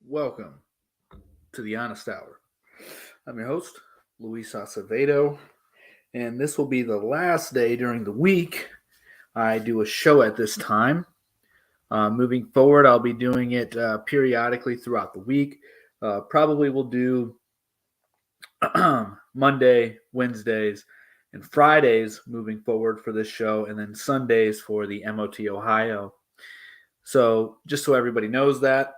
Welcome to the Honest Hour. I'm your host, Luis Acevedo, and this will be the last day during the week I do a show at this time. Moving forward, I'll be doing it periodically throughout the week. Probably will do Monday, Wednesdays, and Fridays moving forward for this show, and then Sundays for the MOT Ohio. So, just so everybody knows that.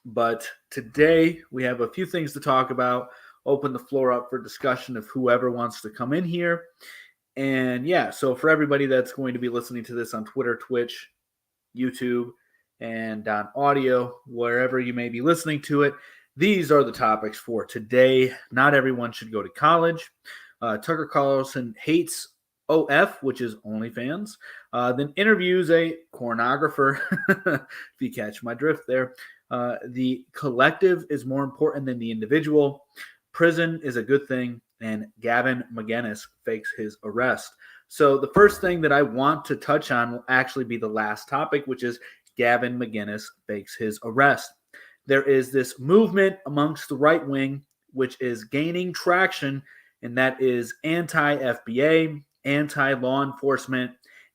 But today we have a few things to talk about. Open the floor up for discussion of whoever wants to come in here. And yeah, so for everybody that's going to be listening to this on Twitter, Twitch, YouTube, and on audio, wherever you may be listening to it, these are the topics for today. Not everyone should go to college. Tucker Carlson hates OF, which is OnlyFans, then interviews a pornographer, if you catch my drift there. The collective is more important than the individual. Prison is a good thing, and Gavin McInnes fakes his arrest. So the first thing that I want to touch on will actually be the last topic, which is Gavin McInnes fakes his arrest. There is this movement amongst the right wing, which is gaining traction, and that is anti-FBA, anti-law enforcement,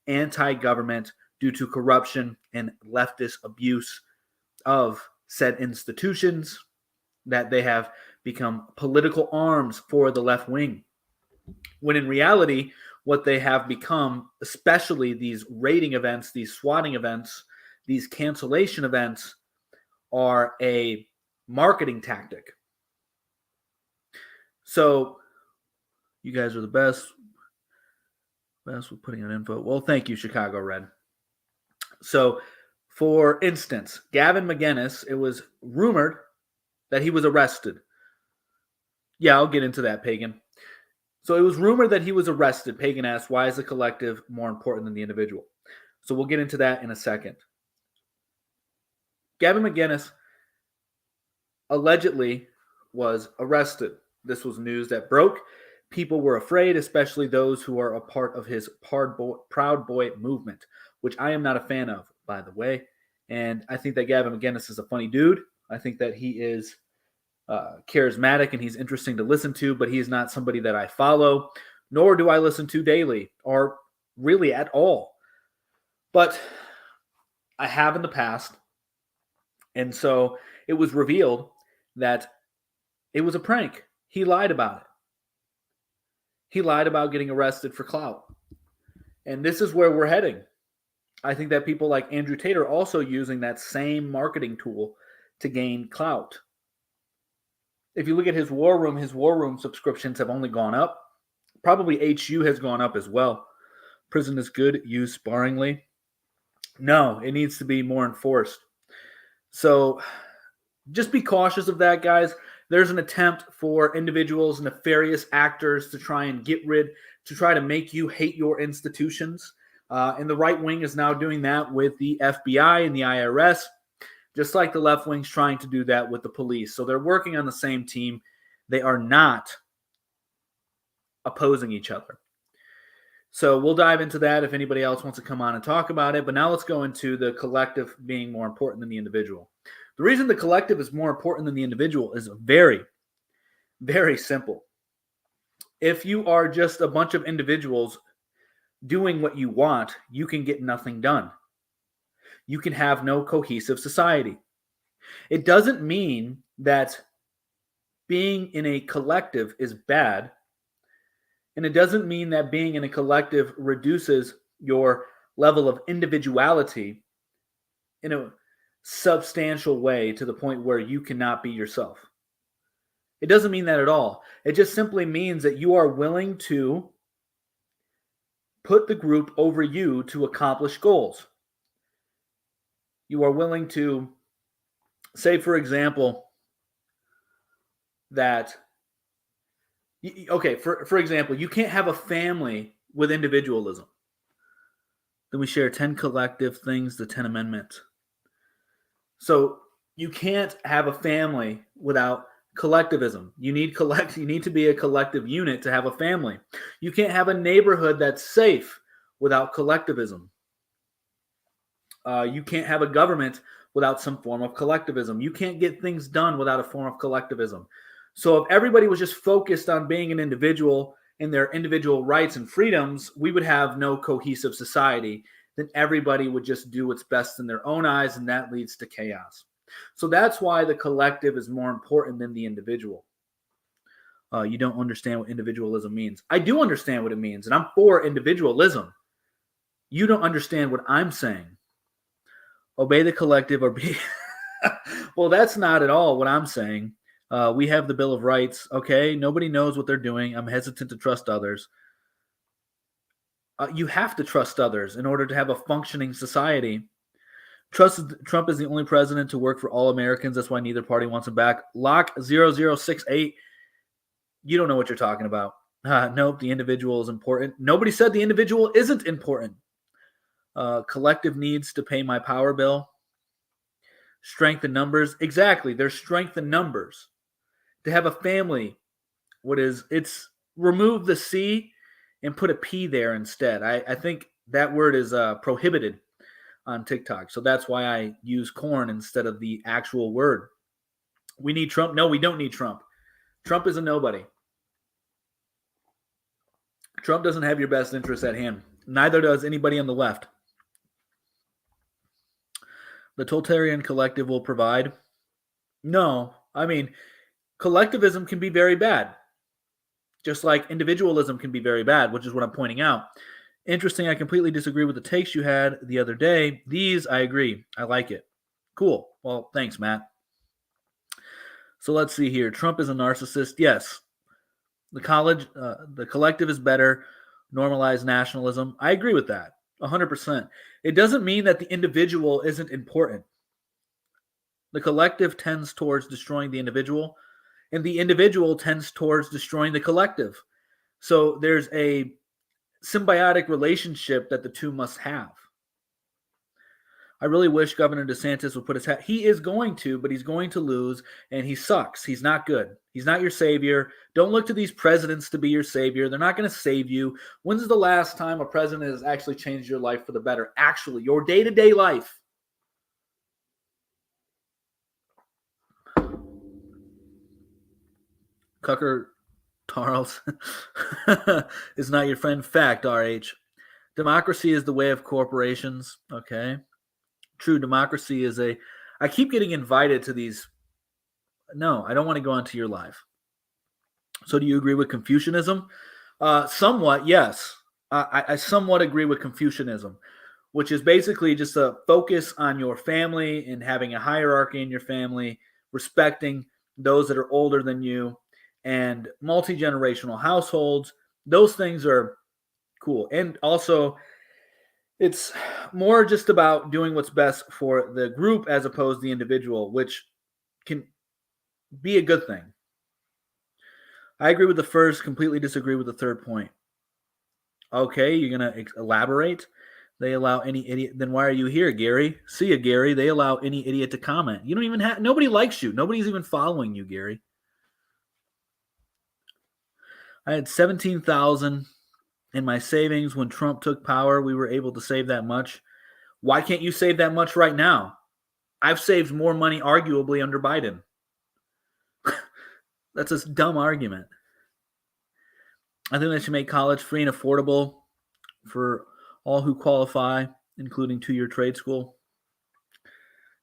anti-government due to corruption and leftist abuse of said institutions, that they have become political arms for the left wing. When in reality, what they have become, especially these raiding events, these swatting events, these cancellation events, are a marketing tactic. So, you guys are the best. Best with putting out info. Well, thank you, Chicago Red. So, for instance, Gavin McInnes, it was rumored that he was arrested. Yeah, I'll get into that, Pagan. So it was rumored that he was arrested. Pagan asked, why is the collective more important than the individual? So we'll get into that in a second. Gavin McInnes allegedly was arrested. This was news that broke. People were afraid, especially those who are a part of his Proud Boy movement, which I am not a fan of, by the way. And I think that Gavin McInnes is a funny dude. I think that he is charismatic and he's interesting to listen to, but he is not somebody that I follow, nor do I listen to daily or really at all. But I have in the past. And so it was revealed that it was a prank. He lied about it. He lied about getting arrested for clout. And this is where we're heading. I think that people like Andrew Tate are also using that same marketing tool to gain clout. If you look at his war room subscriptions have only gone up. Probably HU has gone up as well. Prison is good, used sparingly. No, it needs to be more enforced. So just be cautious of that, guys. There's an attempt for individuals, nefarious actors to try to make you hate your institutions. And the right wing is now doing that with the FBI and the IRS, just like the left wing's trying to do that with the police. So they're working on the same team. They are not opposing each other. So we'll dive into that if anybody else wants to come on and talk about it. But now let's go into the collective being more important than the individual. The reason the collective is more important than the individual is very, very simple. If you are just a bunch of individuals doing what you want, you can get nothing done. You can have no cohesive society. It doesn't mean that being in a collective is bad, and it doesn't mean that being in a collective reduces your level of individuality in a substantial way to the point where you cannot be yourself. It doesn't mean that at all. It just simply means that you are willing to put the group over you to accomplish goals. You are willing to say, for example, that, okay, for example, you can't have a family with individualism. Then we share 10 collective things, the 10 amendments. So you can't have a family without collectivism. You need to be a collective unit to have a family. You can't have a neighborhood that's safe without collectivism. You can't have a government without some form of collectivism. You can't get things done without a form of collectivism. So if everybody was just focused on being an individual and their individual rights and freedoms, we would have no cohesive society. Then everybody would just do what's best in their own eyes, and that leads to chaos. So that's why the collective is more important than the individual. You don't understand what individualism means. I do understand what it means, and I'm for individualism. You don't understand what I'm saying. Obey the collective or be... Well, that's not at all what I'm saying. We have the Bill of Rights. Okay, nobody knows what they're doing. I'm hesitant to trust others. You have to trust others in order to have a functioning society. Trump is the only president to work for all Americans. That's why neither party wants him back. Lock 0068. You don't know what you're talking about. Nope, the individual is important. Nobody said the individual isn't important. Collective needs to pay my power bill. Strength in numbers. Exactly. There's strength in numbers. To have a family, it's remove the C and put a P there instead. I think that word is prohibited on TikTok. So that's why I use corn instead of the actual word. We need Trump. No, we don't need Trump. Trump is a nobody. Trump doesn't have your best interests at hand. Neither does anybody on the left. The totalitarian collective will provide. No, I mean, collectivism can be very bad. Just like individualism can be very bad, which is what I'm pointing out. Interesting, I completely disagree with the takes you had the other day. These, I agree. I like it. Cool. Well, thanks, Matt. So let's see here. Trump is a narcissist. Yes. The collective is better. Normalize nationalism. I agree with that. 100%. It doesn't mean that the individual isn't important. The collective tends towards destroying the individual, and the individual tends towards destroying the collective. So there's a symbiotic relationship that the two must have. I really wish Governor DeSantis would put his hat. He is going to, but he's going to lose, and he sucks. He's not good. He's not your savior. Don't look to these presidents to be your savior. They're not going to save you. When's the last time a president has actually changed your life for the better? Actually, your day-to-day life. Cucker Charles is not your friend. Fact, RH. Democracy is the way of corporations. Okay. True, democracy is I keep getting invited to these. No, I don't want to go onto your live. So do you agree with Confucianism? Somewhat, yes. I somewhat agree with Confucianism, which is basically just a focus on your family and having a hierarchy in your family, respecting those that are older than you, and multi-generational households. Those things are cool. And also, it's more just about doing what's best for the group as opposed to the individual, which can be a good thing. I agree with the first, completely disagree with the third point. Okay, you're going to elaborate? They allow any idiot. Then why are you here, Gary? See ya, Gary. They allow any idiot to comment. You don't even have, nobody likes you. Nobody's even following you, Gary. I had 17,000 in my savings when Trump took power. We were able to save that much. Why can't you save that much right now? I've saved more money, arguably, under Biden. That's a dumb argument. I think they should make college free and affordable for all who qualify, including two-year trade school.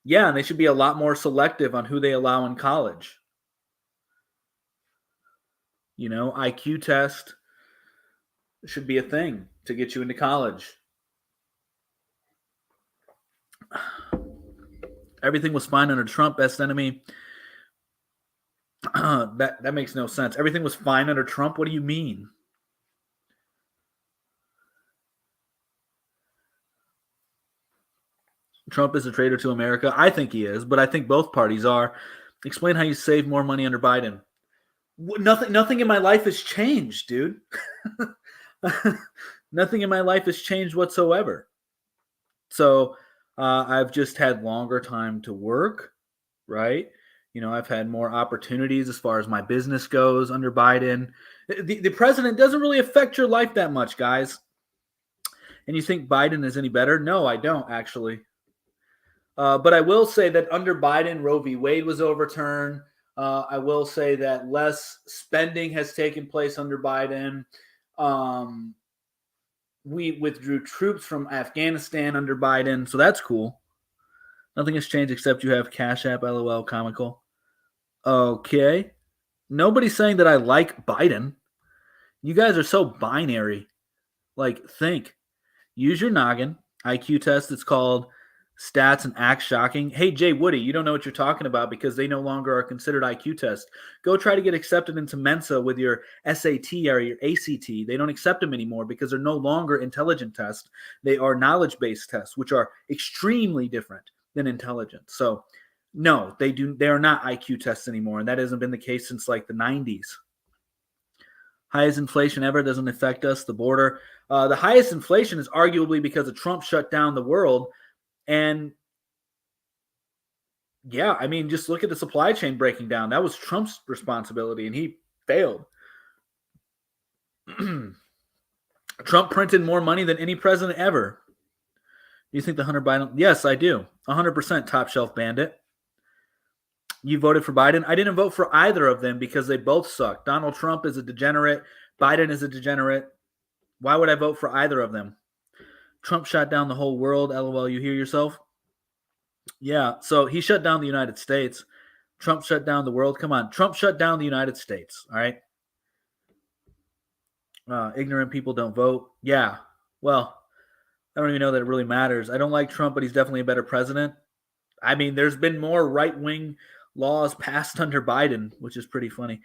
Yeah, and they should be a lot more selective on who they allow in college. You know, IQ test should be a thing to get you into college. Everything was fine under Trump, best enemy. That makes no sense. Everything was fine under Trump? What do you mean? Trump is a traitor to America. I think he is, but I think both parties are. Explain how you save more money under Biden. Nothing in my life has changed, dude. Nothing in my life has changed whatsoever. So I've just had longer time to work, right? You know, I've had more opportunities as far as my business goes under Biden. The president doesn't really affect your life that much, guys. And you think Biden is any better? No, I don't, actually. But I will say that under Biden, Roe v. Wade was overturned. I will say that less spending has taken place under Biden. We withdrew troops from Afghanistan under Biden, so that's cool. Nothing has changed except you have Cash App, LOL, comical. Okay. Nobody's saying that I like Biden. You guys are so binary. Like, think. Use your noggin. IQ test. It's called Stats and Act Shocking. Hey, Jay Woody, you don't know what you're talking about because they no longer are considered IQ tests. Go try to get accepted into Mensa with your SAT or your ACT. They don't accept them anymore because they're no longer intelligent tests. They are knowledge-based tests, which are extremely different than intelligence. So, no, they are not IQ tests anymore, and that hasn't been the case since like the 90s. Highest inflation ever doesn't affect us. The border. The highest inflation is arguably because of Trump shut down the world. And yeah, I mean, just look at the supply chain breaking down. That was Trump's responsibility, and he failed. Trump printed more money than any president ever. Do you think the Hunter Biden? Yes, I do. 100% top shelf bandit. You voted for Biden. I didn't vote for either of them because they both suck. Donald Trump is a degenerate. Biden is a degenerate. Why would I vote for either of them? Trump shut down the whole world. LOL, you hear yourself? Yeah, so he shut down the United States. Trump shut down the world. Come on. Trump shut down the United States. All right. Ignorant people don't vote. Yeah. Well, I don't even know that it really matters. I don't like Trump, but he's definitely a better president. I mean, there's been more right-wing laws passed under Biden, which is pretty funny.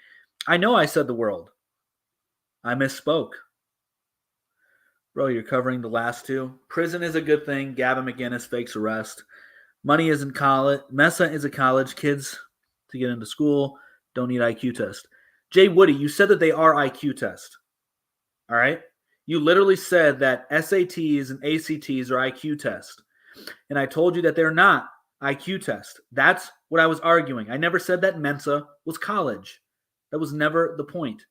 I know I said the world. I misspoke. Bro, you're covering the last two. Prison is a good thing. Gavin McInnes fakes arrest. Money isn't college. Mesa is a college. Kids to get into school don't need IQ test. Jay Woody, you said that they are IQ test. All right? You literally said that SATs and ACTs are IQ test. And I told you that they're not IQ test. That's what I was arguing. I never said that Mensa was college. That was never the point.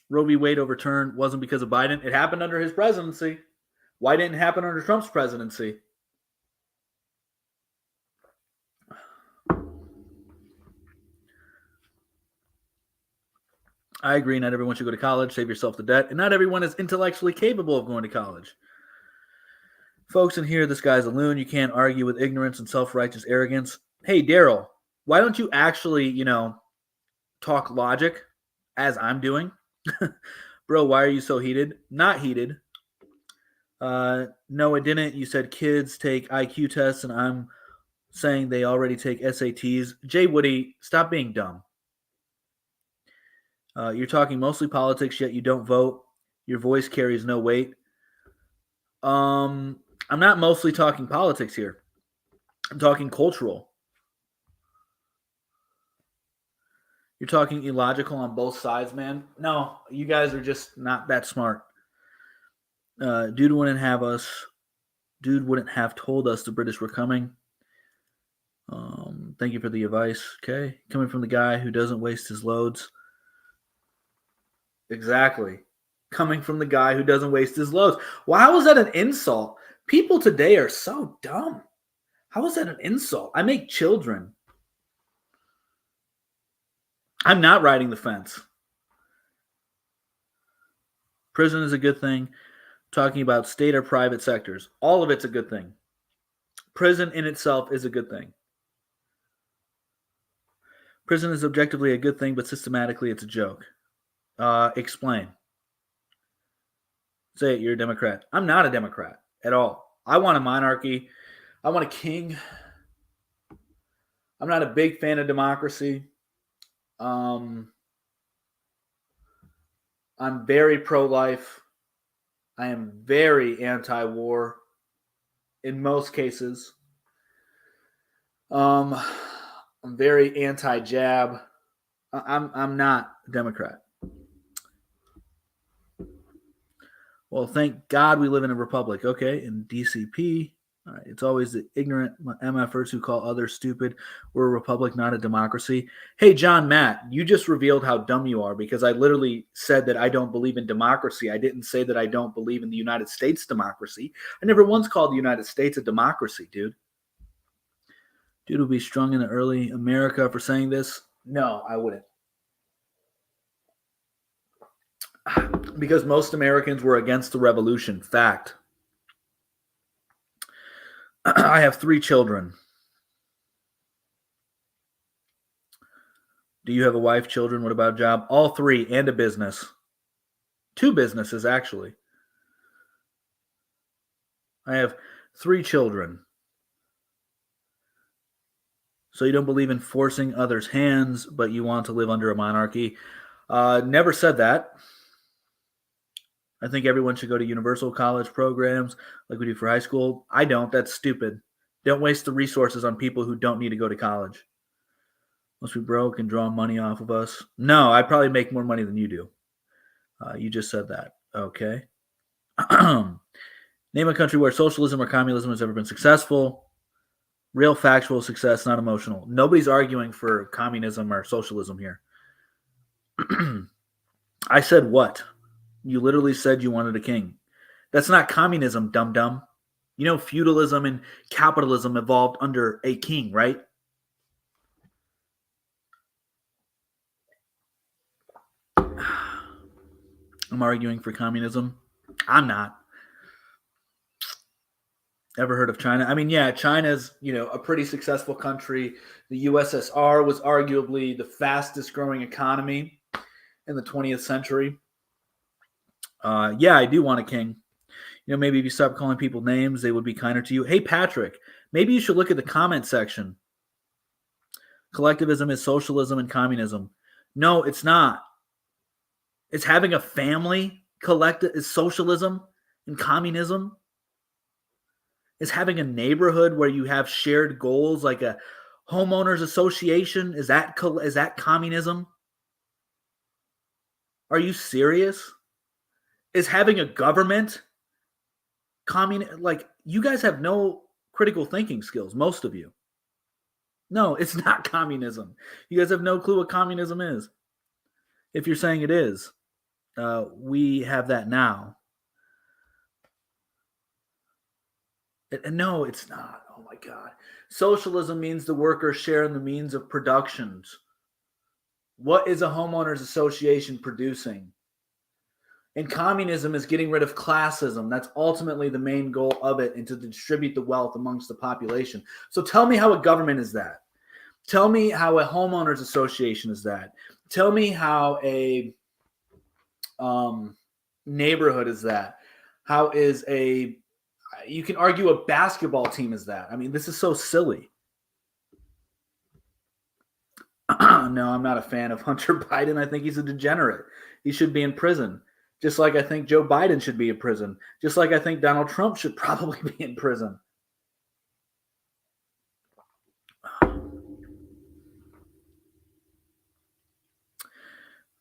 Roe v. Wade overturned wasn't because of Biden. It happened under his presidency. Why didn't it happen under Trump's presidency? I agree. Not everyone should go to college. Save yourself the debt. And not everyone is intellectually capable of going to college. Folks in here, this guy's a loon. You can't argue with ignorance and self-righteous arrogance. Hey, Daryl, why don't you actually, talk logic as I'm doing? Bro, why are you so heated? Not heated. No, it didn't. You said kids take IQ tests, and I'm saying they already take SATs. Jay Woody, stop being dumb. You're talking mostly politics, yet you don't vote. Your voice carries no weight. I'm not mostly talking politics here. I'm talking cultural. You're talking illogical on both sides, man. No, you guys are just not that smart. Dude wouldn't have told us the British were coming. Thank you for the advice. Okay. Coming from the guy who doesn't waste his loads. Exactly. Coming from the guy who doesn't waste his loads. Well, how is that an insult? People today are so dumb. How is that an insult? I make children. I'm not riding the fence. Prison is a good thing. Talking about state or private sectors. All of it's a good thing. Prison in itself is a good thing. Prison is objectively a good thing, but systematically it's a joke. Explain. Say it, you're a Democrat. I'm not a Democrat at all. I want a monarchy. I want a king. I'm not a big fan of democracy. I'm very pro-life. I am very anti-war in most cases. I'm very anti-jab. I'm not a Democrat. Well, thank God we live in a republic. Okay, in DCP. All right. It's always the ignorant MFers who call others stupid. We're a republic, not a democracy. Hey, John Matt, you just revealed how dumb you are because I literally said that I don't believe in democracy. I didn't say that I don't believe in the United States democracy. I never once called the United States a democracy, dude. Dude would be strung in the early America for saying this. No, I wouldn't. Because most Americans were against the revolution. Fact. I have 3 children. Do you have a wife, children? What about a job? All 3 and a business. 2 businesses, actually. I have 3 children. So you don't believe in forcing others' hands, but you want to live under a monarchy. Never said that. I think everyone should go to universal college programs like we do for high school. I don't. That's stupid. Don't waste the resources on people who don't need to go to college. Must be broke and draw money off of us. No, I probably make more money than you do. You just said that. Okay. Name a country where socialism or communism has ever been successful. Real factual success, not emotional. Nobody's arguing for communism or socialism here. I said what? You literally said you wanted a king. That's not communism, dum-dum. You know, feudalism and capitalism evolved under a king, right? I'm arguing for communism. I'm not. Ever heard of China? I mean, yeah, China's, a pretty successful country. The USSR was arguably the fastest growing economy in the 20th century. Yeah, I do want a king. Maybe if you stop calling people names, they would be kinder to you. Hey, Patrick, maybe you should look at the comment section. Collectivism is socialism and communism. No, it's not. It's having a family. Is socialism and communism. Is having a neighborhood where you have shared goals like a homeowners association. Is that communism? Are you serious? Is having a government like you guys have no critical thinking skills, most of you. No, it's not communism. You guys have no clue what communism is. If you're saying it is, we have that now. No, it's not. Oh my God. Socialism means the workers share in the means of productions. What is a homeowners association producing? And communism is getting rid of classism. That's ultimately the main goal of it, and to distribute the wealth amongst the population. So tell me how a government is that. Tell me how a homeowners association is that. Tell me how a neighborhood is that. How is you can argue a basketball team is that. I mean, this is so silly. No, I'm not a fan of Hunter Biden. I think he's a degenerate. He should be in prison. Just like I think Joe Biden should be in prison. Just like I think Donald Trump should probably be in prison.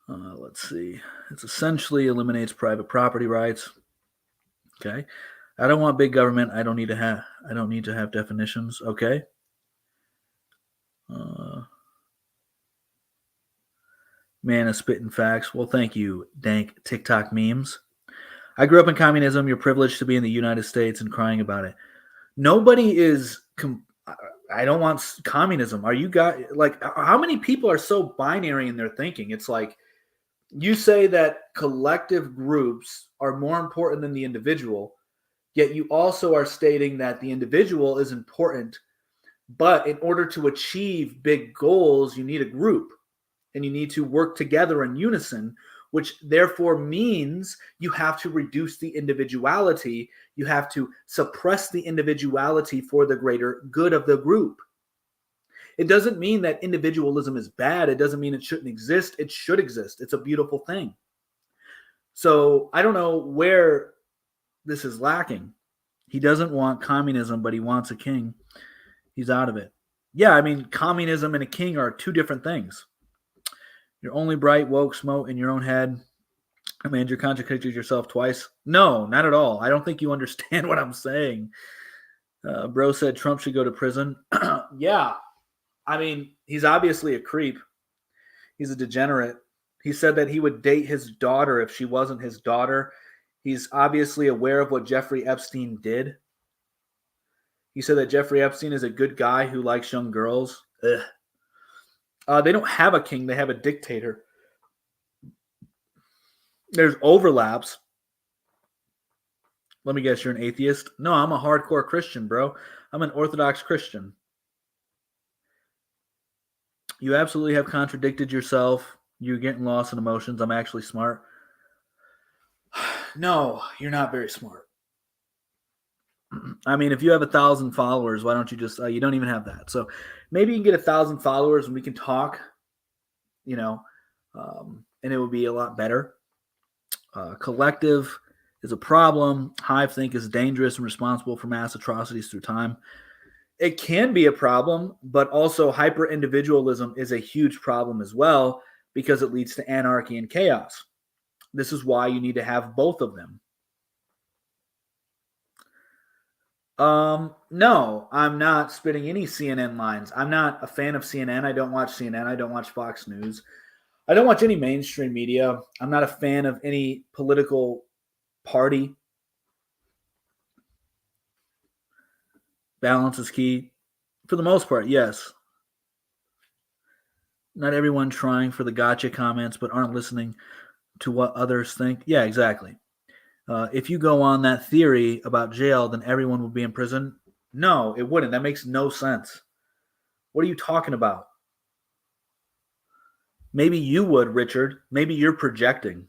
Let's see. It essentially eliminates private property rights. Okay. I don't want big government. I don't need to have definitions. Okay. Man is spitting facts. Well, thank you, dank TikTok memes. I grew up in communism. You're privileged to be in the United States and crying about it. Nobody is. I don't want communism. Are you guys how many people are so binary in their thinking? It's like you say that collective groups are more important than the individual, yet you also are stating that the individual is important, but in order to achieve big goals, you need a group. And you need to work together in unison, which therefore means you have to reduce the individuality. You have to suppress the individuality for the greater good of the group. It doesn't mean that individualism is bad. It doesn't mean it shouldn't exist. It should exist. It's a beautiful thing. So I don't know where this is lacking. He doesn't want communism, but he wants a king. He's out of it. Yeah, I mean, communism and a king are 2 different things. You're only bright, woke, smoke in your own head. I mean, you contradicted yourself twice. No, not at all. I don't think you understand what I'm saying. Bro said Trump should go to prison. Yeah. I mean, he's obviously a creep. He's a degenerate. He said that he would date his daughter if she wasn't his daughter. He's obviously aware of what Jeffrey Epstein did. He said that Jeffrey Epstein is a good guy who likes young girls. Ugh. They don't have a king, they have a dictator. There's overlaps. Let me guess, you're an atheist? No, I'm a hardcore Christian, bro. I'm an Orthodox Christian. You absolutely have contradicted yourself. You're getting lost in emotions. I'm actually smart. No, you're not very smart. I mean, if you have 1,000 followers, why don't you just, you don't even have that. So maybe you can get 1,000 followers and we can talk, and it would be a lot better. Collective is a problem. Hive think is dangerous and responsible for mass atrocities through time. It can be a problem, but also hyper-individualism is a huge problem as well because it leads to anarchy and chaos. This is why you need to have both of them. No, I'm not spitting any CNN lines. I'm not a fan of CNN. I don't watch CNN. I don't watch Fox News. I don't watch any mainstream media. I'm not a fan of any political party. Balance is key. For the most part, yes. Not everyone trying for the gotcha comments, but aren't listening to what others think. Yeah, exactly. If you go on that theory about jail, then everyone will be in prison. No, it wouldn't. That makes no sense. What are you talking about? Maybe you would, Richard. Maybe you're projecting.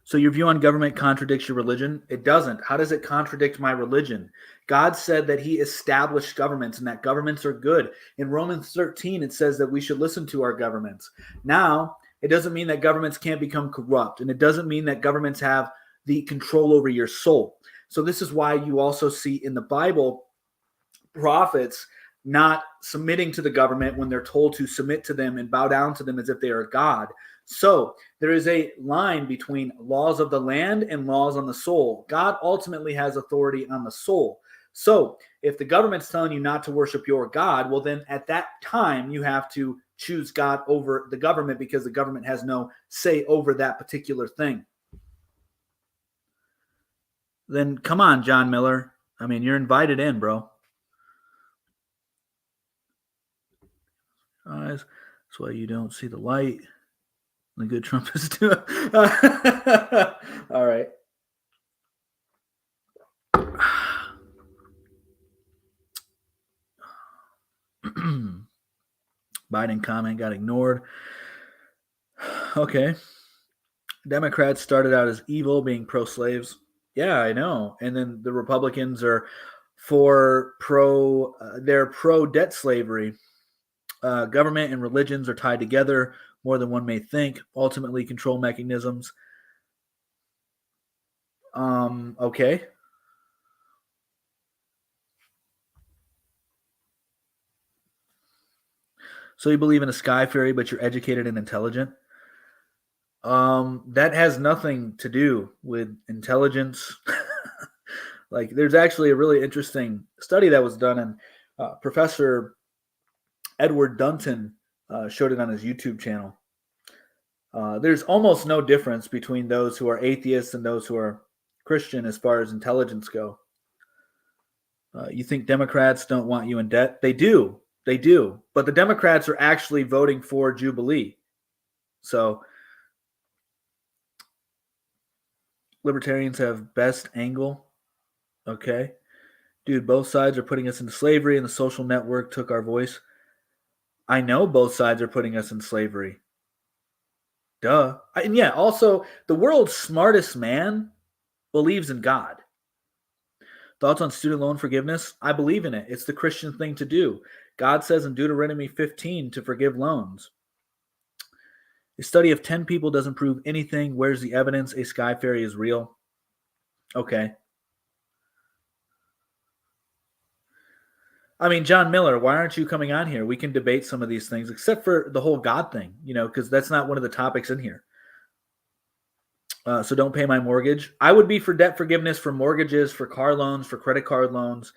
So your view on government contradicts your religion? It doesn't. How does it contradict my religion? God said that he established governments and that governments are good. In Romans 13, it says that we should listen to our governments. Now, it doesn't mean that governments can't become corrupt, and it doesn't mean that governments have the control over your soul. So this is why you also see in the Bible prophets not submitting to the government when they're told to submit to them and bow down to them as if they are God. So there is a line between laws of the land and laws on the soul. God ultimately has authority on the soul. So if the government's telling you not to worship your God, well, then at that time you have to choose God over the government because the government has no say over that particular thing. Then come on, John Miller. I mean, you're invited in, bro. Eyes. That's why you don't see the light. The good Trump is doing. All right. Biden comment got ignored. Okay. Democrats started out as evil, being pro-slaves. Yeah, I know. And then the Republicans are they're pro-debt slavery. Government and religions are tied together more than one may think. Ultimately, control mechanisms. Okay. So you believe in a sky fairy, but you're educated and intelligent? That has nothing to do with intelligence. Like, there's actually a really interesting study that was done, and Professor Edward Dunton showed it on his YouTube channel. There's almost no difference between those who are atheists and those who are Christian as far as intelligence go. You think Democrats don't want you in debt? They do. They do. But the Democrats are actually voting for Jubilee. So libertarians have best angle. Okay. Dude, both sides are putting us into slavery and the social network took our voice. I know both sides are putting us in slavery. Duh. And yeah, also, the world's smartest man believes in God. Thoughts on student loan forgiveness? I believe in it. It's the Christian thing to do. God says in Deuteronomy 15 to forgive loans. A study of 10 people doesn't prove anything. Where's the evidence a sky fairy is real? Okay. I mean, John Miller, why aren't you coming on here? We can debate some of these things, except for the whole God thing, because that's not one of the topics in here. So don't pay my mortgage. I would be for debt forgiveness for mortgages, for car loans, for credit card loans.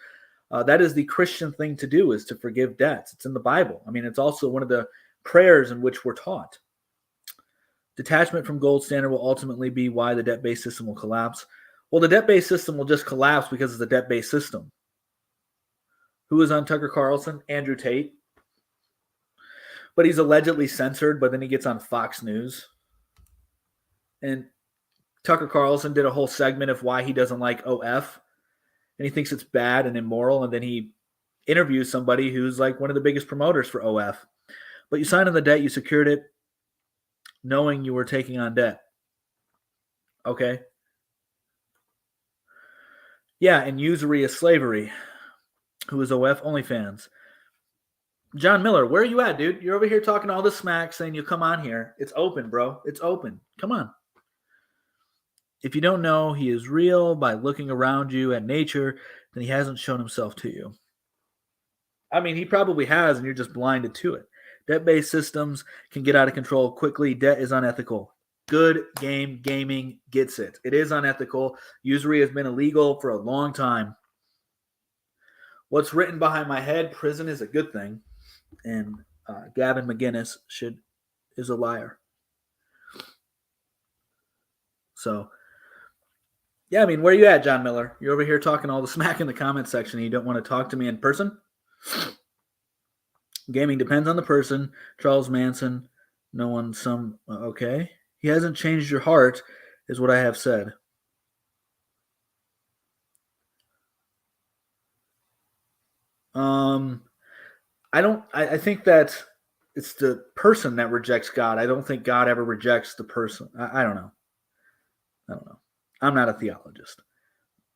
That is the Christian thing to do, is to forgive debts. It's in the Bible. I mean, it's also one of the prayers in which we're taught. Detachment from gold standard will ultimately be why the debt-based system will collapse. Well, the debt-based system will just collapse because it's a debt-based system. Who is on Tucker Carlson? Andrew Tate. But he's allegedly censored, but then he gets on Fox News. And Tucker Carlson did a whole segment of why he doesn't like OF. And he thinks it's bad and immoral. And then he interviews somebody who's like one of the biggest promoters for OF. But you signed on the debt, you secured it, knowing you were taking on debt. Okay? Yeah, and usury is slavery. Who is OF? OnlyFans. John Miller, where are you at, dude? You're over here talking all this smack, saying you'll come on here. It's open, bro. It's open. Come on. If you don't know he is real by looking around you at nature, then he hasn't shown himself to you. I mean, he probably has, and you're just blinded to it. Debt-based systems can get out of control quickly. Debt is unethical. Good game gaming gets it. It is unethical. Usury has been illegal for a long time. What's written behind my head, prison is a good thing. And Gavin McGinnis is a liar. So, yeah, I mean, where are you at, John Miller? You're over here talking all the smack in the comment section and you don't want to talk to me in person? Gaming depends on the person. Charles Manson, no one, okay. He hasn't changed your heart, is what I have said. I think that it's the person that rejects God. I don't think God ever rejects the person. I don't know. I'm not a theologist.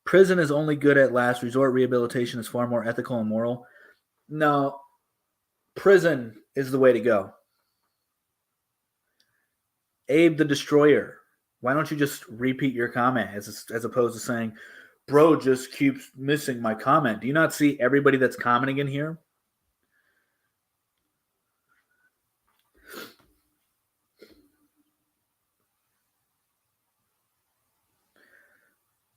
Prison is only good at last resort. Rehabilitation is far more ethical and moral. No, prison is the way to go. Abe the Destroyer, why don't you just repeat your comment as opposed to saying, bro just keeps missing my comment? Do you not see everybody that's commenting in here?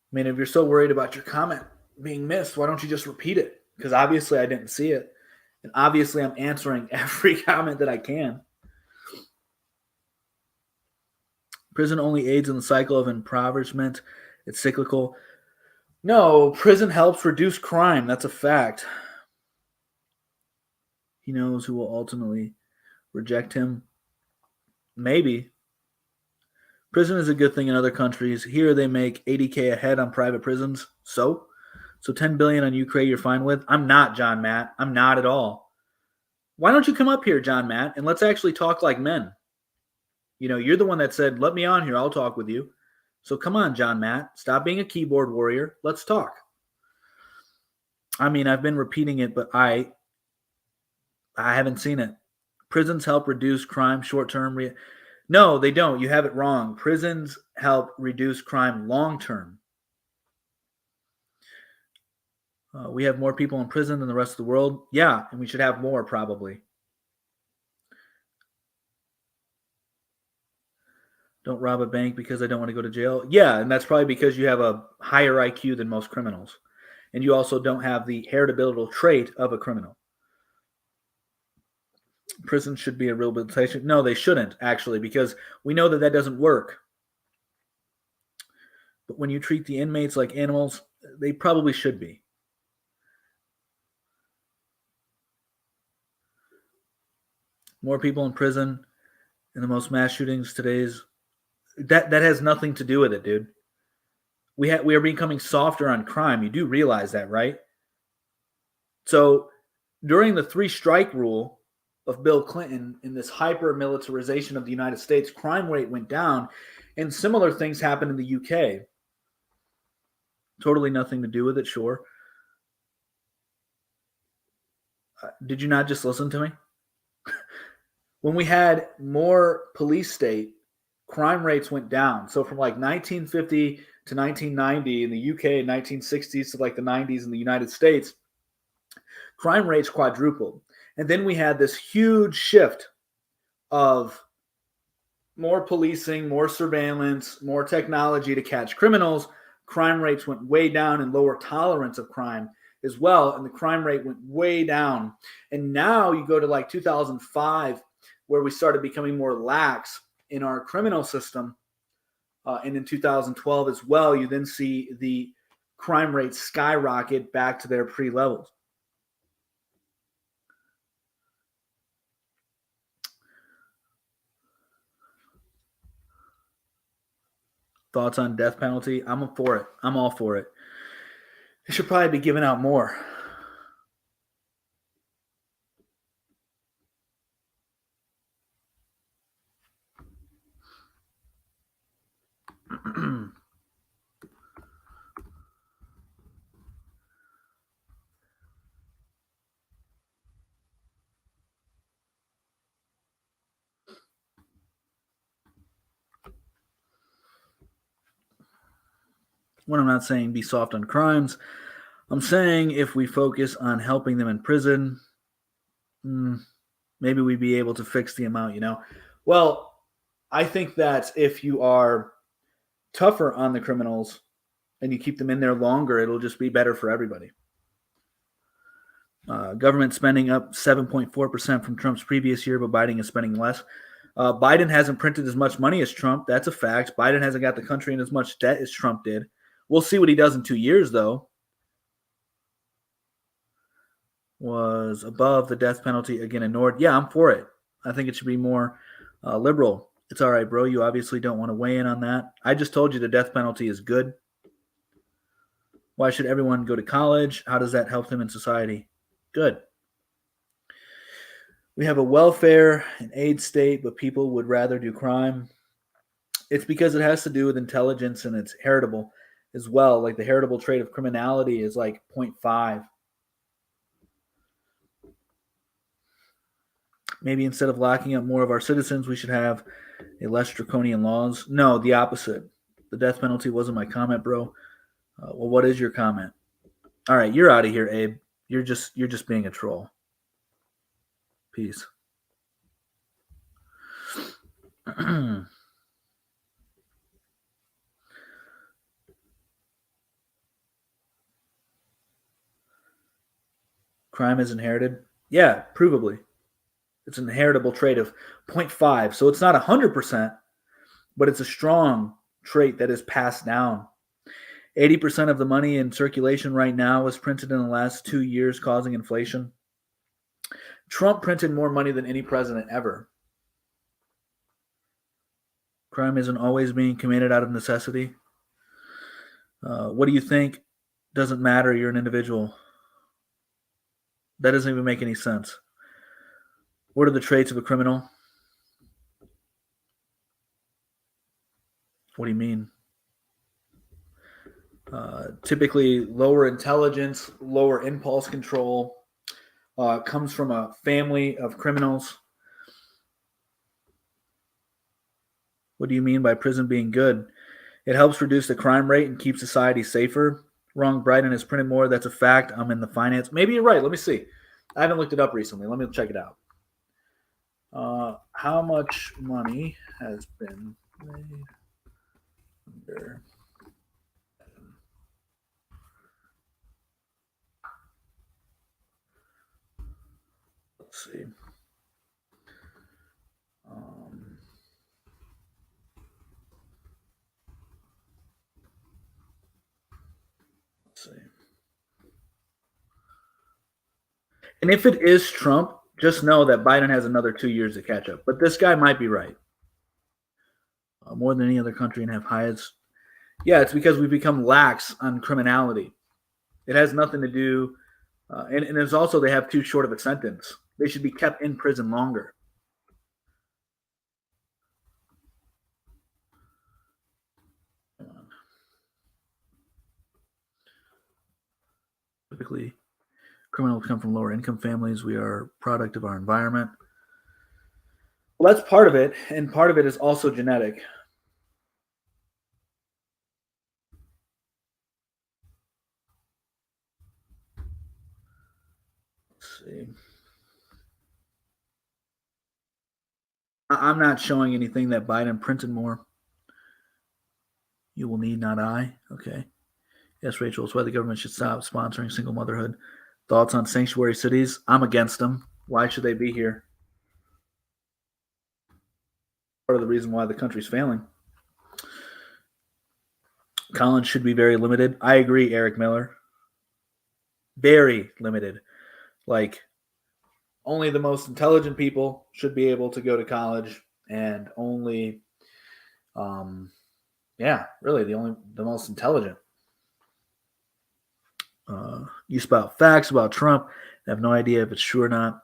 I mean, if you're so worried about your comment being missed, why don't you just repeat it? Because obviously I didn't see it. And obviously I'm answering every comment that I can. Prison only aids in the cycle of impoverishment. It's cyclical. No, prison helps reduce crime. That's a fact. He knows who will ultimately reject him. Maybe. Prison is a good thing in other countries. Here they make $80K a head on private prisons. So $10 billion on Ukraine you're fine with? I'm not, John Matt. I'm not at all. Why don't you come up here, John Matt, and let's actually talk like men? You know, you're the one that said, let me on here. I'll talk with you. So come on, John Matt. Stop being a keyboard warrior. Let's talk. I mean, I've been repeating it, but I haven't seen it. Prisons help reduce crime short-term. No, they don't. You have it wrong. Prisons help reduce crime long-term. We have more people in prison than the rest of the world. Yeah, and we should have more probably. Don't rob a bank because I don't want to go to jail. Yeah, and that's probably because you have a higher IQ than most criminals. And you also don't have the heritable trait of a criminal. Prison should be a rehabilitation. No, they shouldn't, actually, because we know that doesn't work. But when you treat the inmates like animals, they probably should be. More people in prison and the most mass shootings today's that has nothing to do with it, dude. We are becoming softer on crime. You do realize that, right? So during the 3-strike rule of Bill Clinton in this hyper-militarization of the United States, crime rate went down, and similar things happened in the UK. Totally nothing to do with it, sure. Did you not just listen to me? When we had more police state, crime rates went down. So from like 1950 to 1990 in the UK, 1960s to like the 90s in the United States, crime rates quadrupled. And then we had this huge shift of more policing, more surveillance, more technology to catch criminals. Crime rates went way down and lower tolerance of crime as well, and the crime rate went way down. And now you go to like 2005, where we started becoming more lax in our criminal system, and in 2012 as well, you then see the crime rate skyrocket back to their pre-levels. Thoughts on death penalty? I'm for it. I'm all for it. It should probably be given out more. When I'm not saying be soft on crimes, I'm saying if we focus on helping them in prison, maybe we'd be able to fix the amount, you know? Well, I think that if you are tougher on the criminals and you keep them in there longer, it'll just be better for everybody. Government spending up 7.4% from Trump's previous year, but Biden is spending less. Biden hasn't printed as much money as Trump. That's a fact. Biden hasn't got the country in as much debt as Trump did. We'll see what he does in 2 years, though. Was above the death penalty again ignored. Yeah, I'm for it. I think it should be more liberal. It's all right, bro. You obviously don't want to weigh in on that. I just told you the death penalty is good. Why should everyone go to college? How does that help them in society? Good. We have a welfare and aid state, but people would rather do crime. It's because it has to do with intelligence, and it's heritable as well. Like the heritable trait of criminality is like 0.5. Maybe instead of locking up more of our citizens, we should have a less draconian laws. No, the opposite. The death penalty wasn't my comment, bro. Well, what is your comment? All right, you're out of here, Abe. You're just being a troll. Peace. Crime is inherited? Yeah, provably. It's an inheritable trait of 0.5. So it's not 100%, but it's a strong trait that is passed down. 80% of the money in circulation right now was printed in the last 2 years, causing inflation. Trump printed more money than any president ever. Crime isn't always being committed out of necessity. What do you think? Doesn't matter. You're an individual. That doesn't even make any sense. What are the traits of a criminal? What do you mean? Typically, lower intelligence, lower impulse control, comes from a family of criminals. What do you mean by prison being good? It helps reduce the crime rate and keep society safer. Wrong, Biden has printed more. That's a fact. I'm in the finance. Maybe you're right. Let me see. I haven't looked it up recently. Let me check it out. How much money has been made under? Let's see. Let's see. And if it is Trump, just know that Biden has another 2 years to catch up. But this guy might be right. More than any other country and have highest. Yeah, it's because we've become lax on criminality. It has nothing to do, and it's also they have too short of a sentence. They should be kept in prison longer. Typically, criminals come from lower income families. We are a product of our environment. Well, that's part of it, and part of it is also genetic. Let's see. I'm not showing anything that Biden printed more. You will need, not I. Okay. Yes, Rachel, it's why the government should stop sponsoring single motherhood. Thoughts on sanctuary cities? I'm against them. Why should they be here? Part of the reason why the country's failing. College should be very limited. I agree, Eric Miller. Very limited. Like, only the most intelligent people should be able to go to college, and only, really the most intelligent. You spout facts about Trump. I have no idea if it's true or not.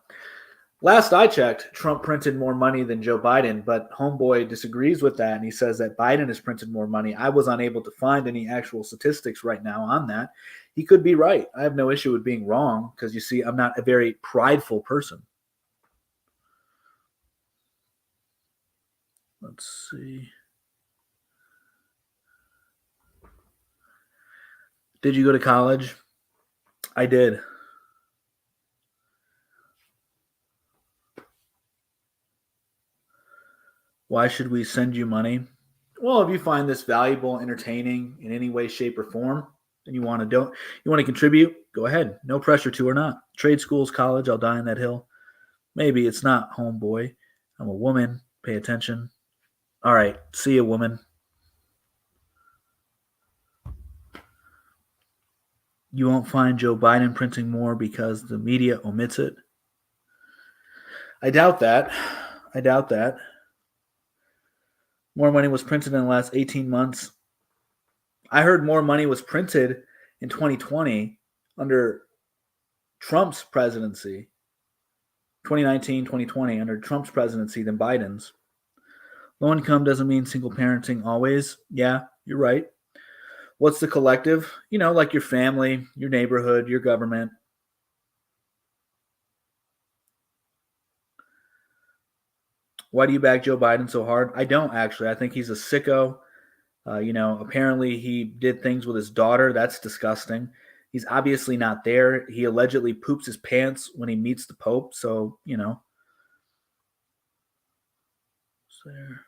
Last I checked, Trump printed more money than Joe Biden, but Homeboy disagrees with that, and he says that Biden has printed more money. I was unable to find any actual statistics right now on that. He could be right. I have no issue with being wrong because, you see, I'm not a very prideful person. Let's see. Did you go to college? I did. Why should we send you money? Well, if you find this valuable, entertaining in any way, shape, or form, and you want to contribute, go ahead. No pressure to or not. Trade schools, college, I'll die on that hill. Maybe it's not, homeboy. I'm a woman. Pay attention. All right. See you, woman. You won't find Joe Biden printing more because the media omits it. I doubt that. More money was printed in the last 18 months. I heard more money was printed in 2020 under Trump's presidency, 2019, 2020, under Trump's presidency than Biden's. Low income doesn't mean single parenting always. Yeah, you're right. What's the collective? Like your family, your neighborhood, your government. Why do you back Joe Biden so hard? I don't actually. I think he's a sicko. Apparently he did things with his daughter. That's disgusting. He's obviously not there. He allegedly poops his pants when he meets the Pope. So, there.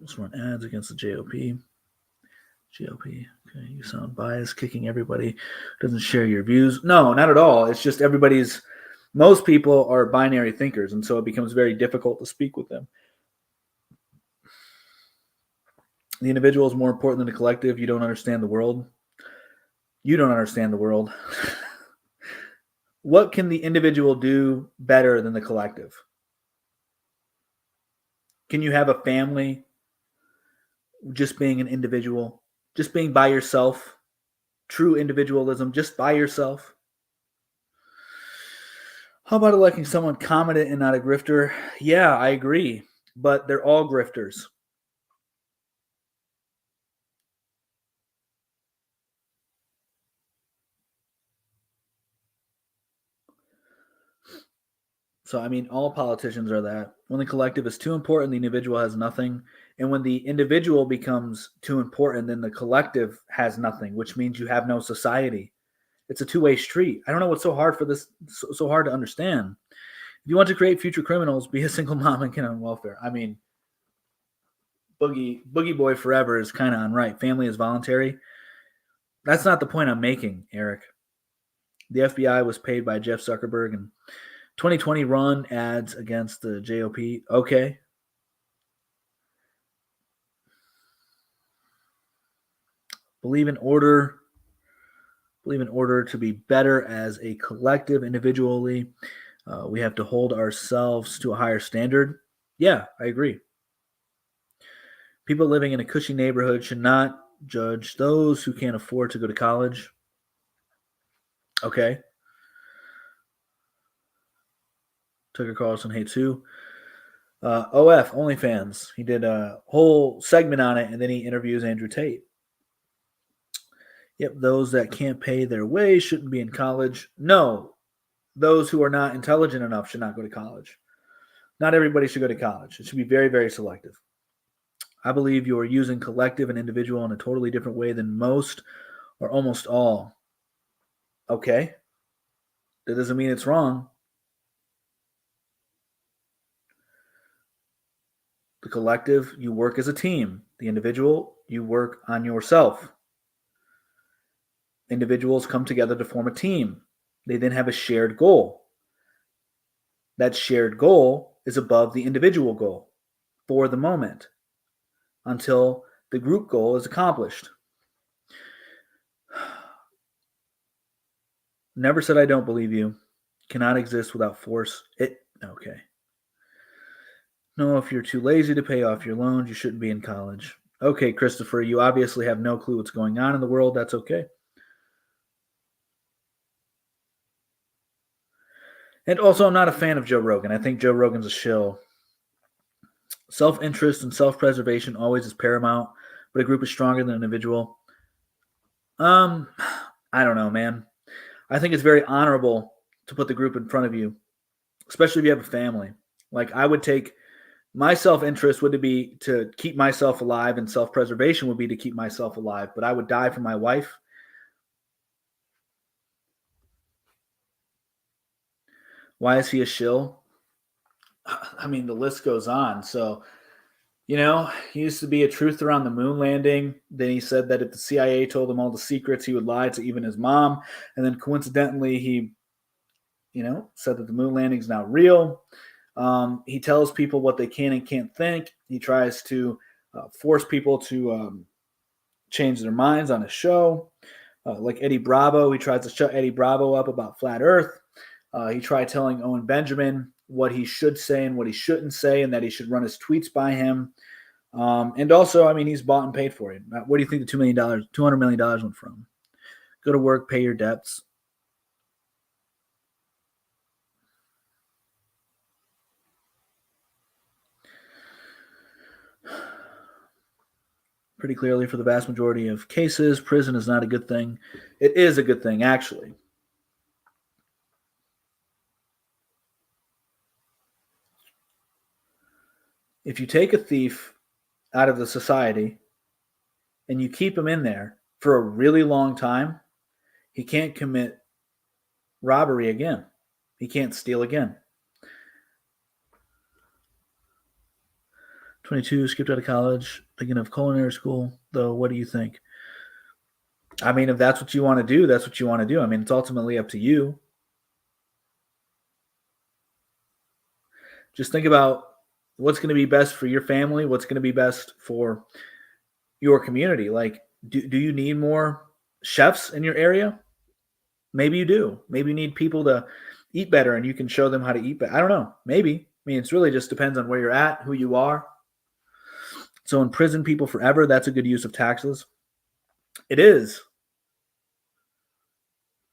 Let's run ads against the GOP. GOP. Okay, you sound biased, kicking everybody who doesn't share your views. No, not at all. It's just most people are binary thinkers, and so it becomes very difficult to speak with them. The individual is more important than the collective. You don't understand the world. You don't understand the world. What can the individual do better than the collective? Can you have a family just being an individual, just being by yourself? True individualism, just by yourself? How about electing someone competent and not a grifter? Yeah, I agree, but they're all grifters. So, all politicians are that. When the collective is too important, the individual has nothing. And when the individual becomes too important, then the collective has nothing, which means you have no society. It's a two-way street. I don't know what's so hard for this, so hard to understand. If you want to create future criminals, be a single mom and get on welfare. Boogie Boy Forever is kind of on right. Family is voluntary. That's not the point I'm making, Eric. The FBI was paid by Jeff Zuckerberg, and 2020 run ads against the JOP. Okay. Believe in order to be better as a collective individually. We have to hold ourselves to a higher standard. Yeah, I agree. People living in a cushy neighborhood should not judge those who can't afford to go to college. Okay. Tucker Carlson hates who? OF, OnlyFans. He did a whole segment on it, and then he interviews Andrew Tate. Yep, those that can't pay their way shouldn't be in college. No, those who are not intelligent enough should not go to college. Not everybody should go to college. It should be very, very selective. I believe you are using collective and individual in a totally different way than most or almost all. Okay. That doesn't mean it's wrong. The collective, you work as a team. The individual, you work on yourself. Individuals come together to form a team. They then have a shared goal. That shared goal is above the individual goal for the moment until the group goal is accomplished. Never said I don't believe you. Cannot exist without force. Okay. No, if you're too lazy to pay off your loans, you shouldn't be in college. Okay, Christopher, you obviously have no clue what's going on in the world. That's okay. And also, I'm not a fan of Joe Rogan. I think Joe Rogan's a shill. Self-interest and self-preservation always is paramount, but a group is stronger than an individual. I don't know, man. I think it's very honorable to put the group in front of you, especially if you have a family. Like, I would take my self-interest would be to keep myself alive, and self-preservation would be to keep myself alive. But I would die for my wife. Why is he a shill? I mean, the list goes on. So, he used to be a truther on the moon landing. Then he said that if the CIA told him all the secrets, he would lie to even his mom. And then coincidentally, he, said that the moon landing is not real. He tells people what they can and can't think. He tries to force people to change their minds on his show. Like Eddie Bravo, he tries to shut Eddie Bravo up about flat Earth. He tried telling Owen Benjamin what he should say and what he shouldn't say, and that he should run his tweets by him. And also, I mean, he's bought and paid for it. What do you think the $200 million went from? Go to work, pay your debts. Pretty clearly, for the vast majority of cases, prison is not a good thing. It is a good thing, actually. If you take a thief out of the society and you keep him in there for a really long time, he can't commit robbery again. He can't steal again. 22, skipped out of college, thinking of culinary school, though. What do you think? I mean, if that's what you want to do, that's what you want to do. I mean, it's ultimately up to you. Just think about what's going to be best for your family, what's going to be best for your community. Like, do you need more chefs in your area? Maybe you do. Maybe you need people to eat better and you can show them how to eat better. I don't know. Maybe. I mean, it's really just depends on where you're at, who you are. So imprison people forever, that's a good use of taxes. It is.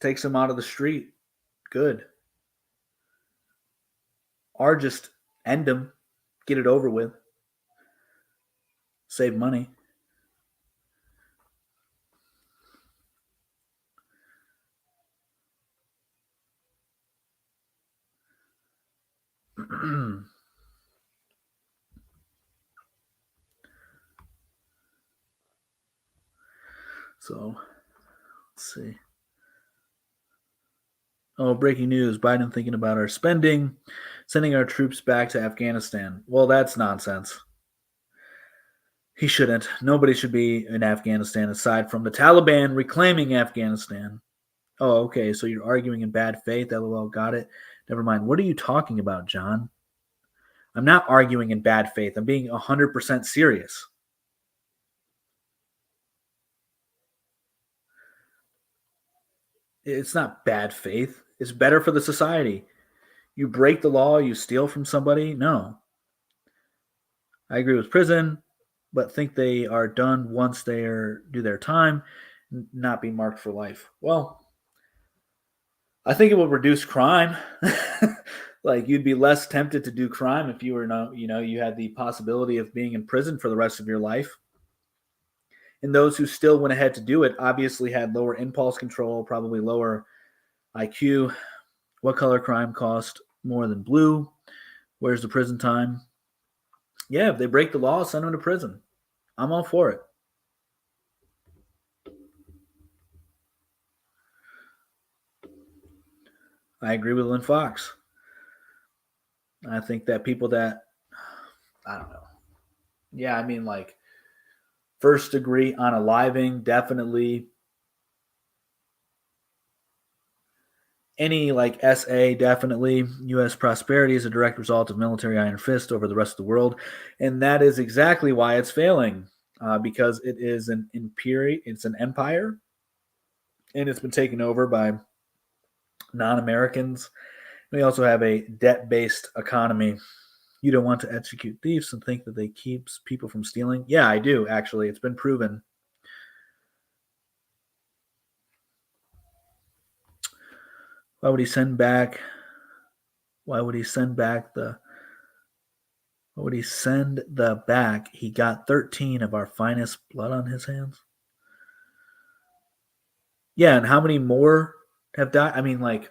Takes them out of the street. Good. Or just end them. Get it over with. Save money. So, let's see. Oh, breaking news. Biden thinking about our spending, sending our troops back to Afghanistan. Well, that's nonsense. He shouldn't. Nobody should be in Afghanistan aside from the Taliban reclaiming Afghanistan. Oh, okay. So you're arguing in bad faith. LOL, got it. Never mind. What are you talking about, John? I'm not arguing in bad faith. I'm being 100% serious. It's not bad faith. It's better for the society. You break the law, you steal from somebody. No. I agree with prison, but think they are done once they do their time, not be marked for life. Well, I think it will reduce crime. Like, you'd be less tempted to do crime if you were you had the possibility of being in prison for the rest of your life. And those who still went ahead to do it obviously had lower impulse control, probably lower IQ. What color crime cost more than blue? Where's the prison time? Yeah, if they break the law, send them to prison. I'm all for it. I agree with Lynn Fox. I think that people that, I don't know. Yeah, I mean, like, First degree unaliving, definitely. Any like SA, definitely. U.S. prosperity is a direct result of military iron fist over the rest of the world, and that is exactly why it's failing, because it is it's an empire, and it's been taken over by non-Americans. We also have a debt-based economy. You don't want to execute thieves and think that they keeps people from stealing. Yeah, I do actually. It's been proven. Why would he send back? Why would he send back the? Why would he send the back? He got 13 of our finest blood on his hands. Yeah, and how many more have died? I mean, like,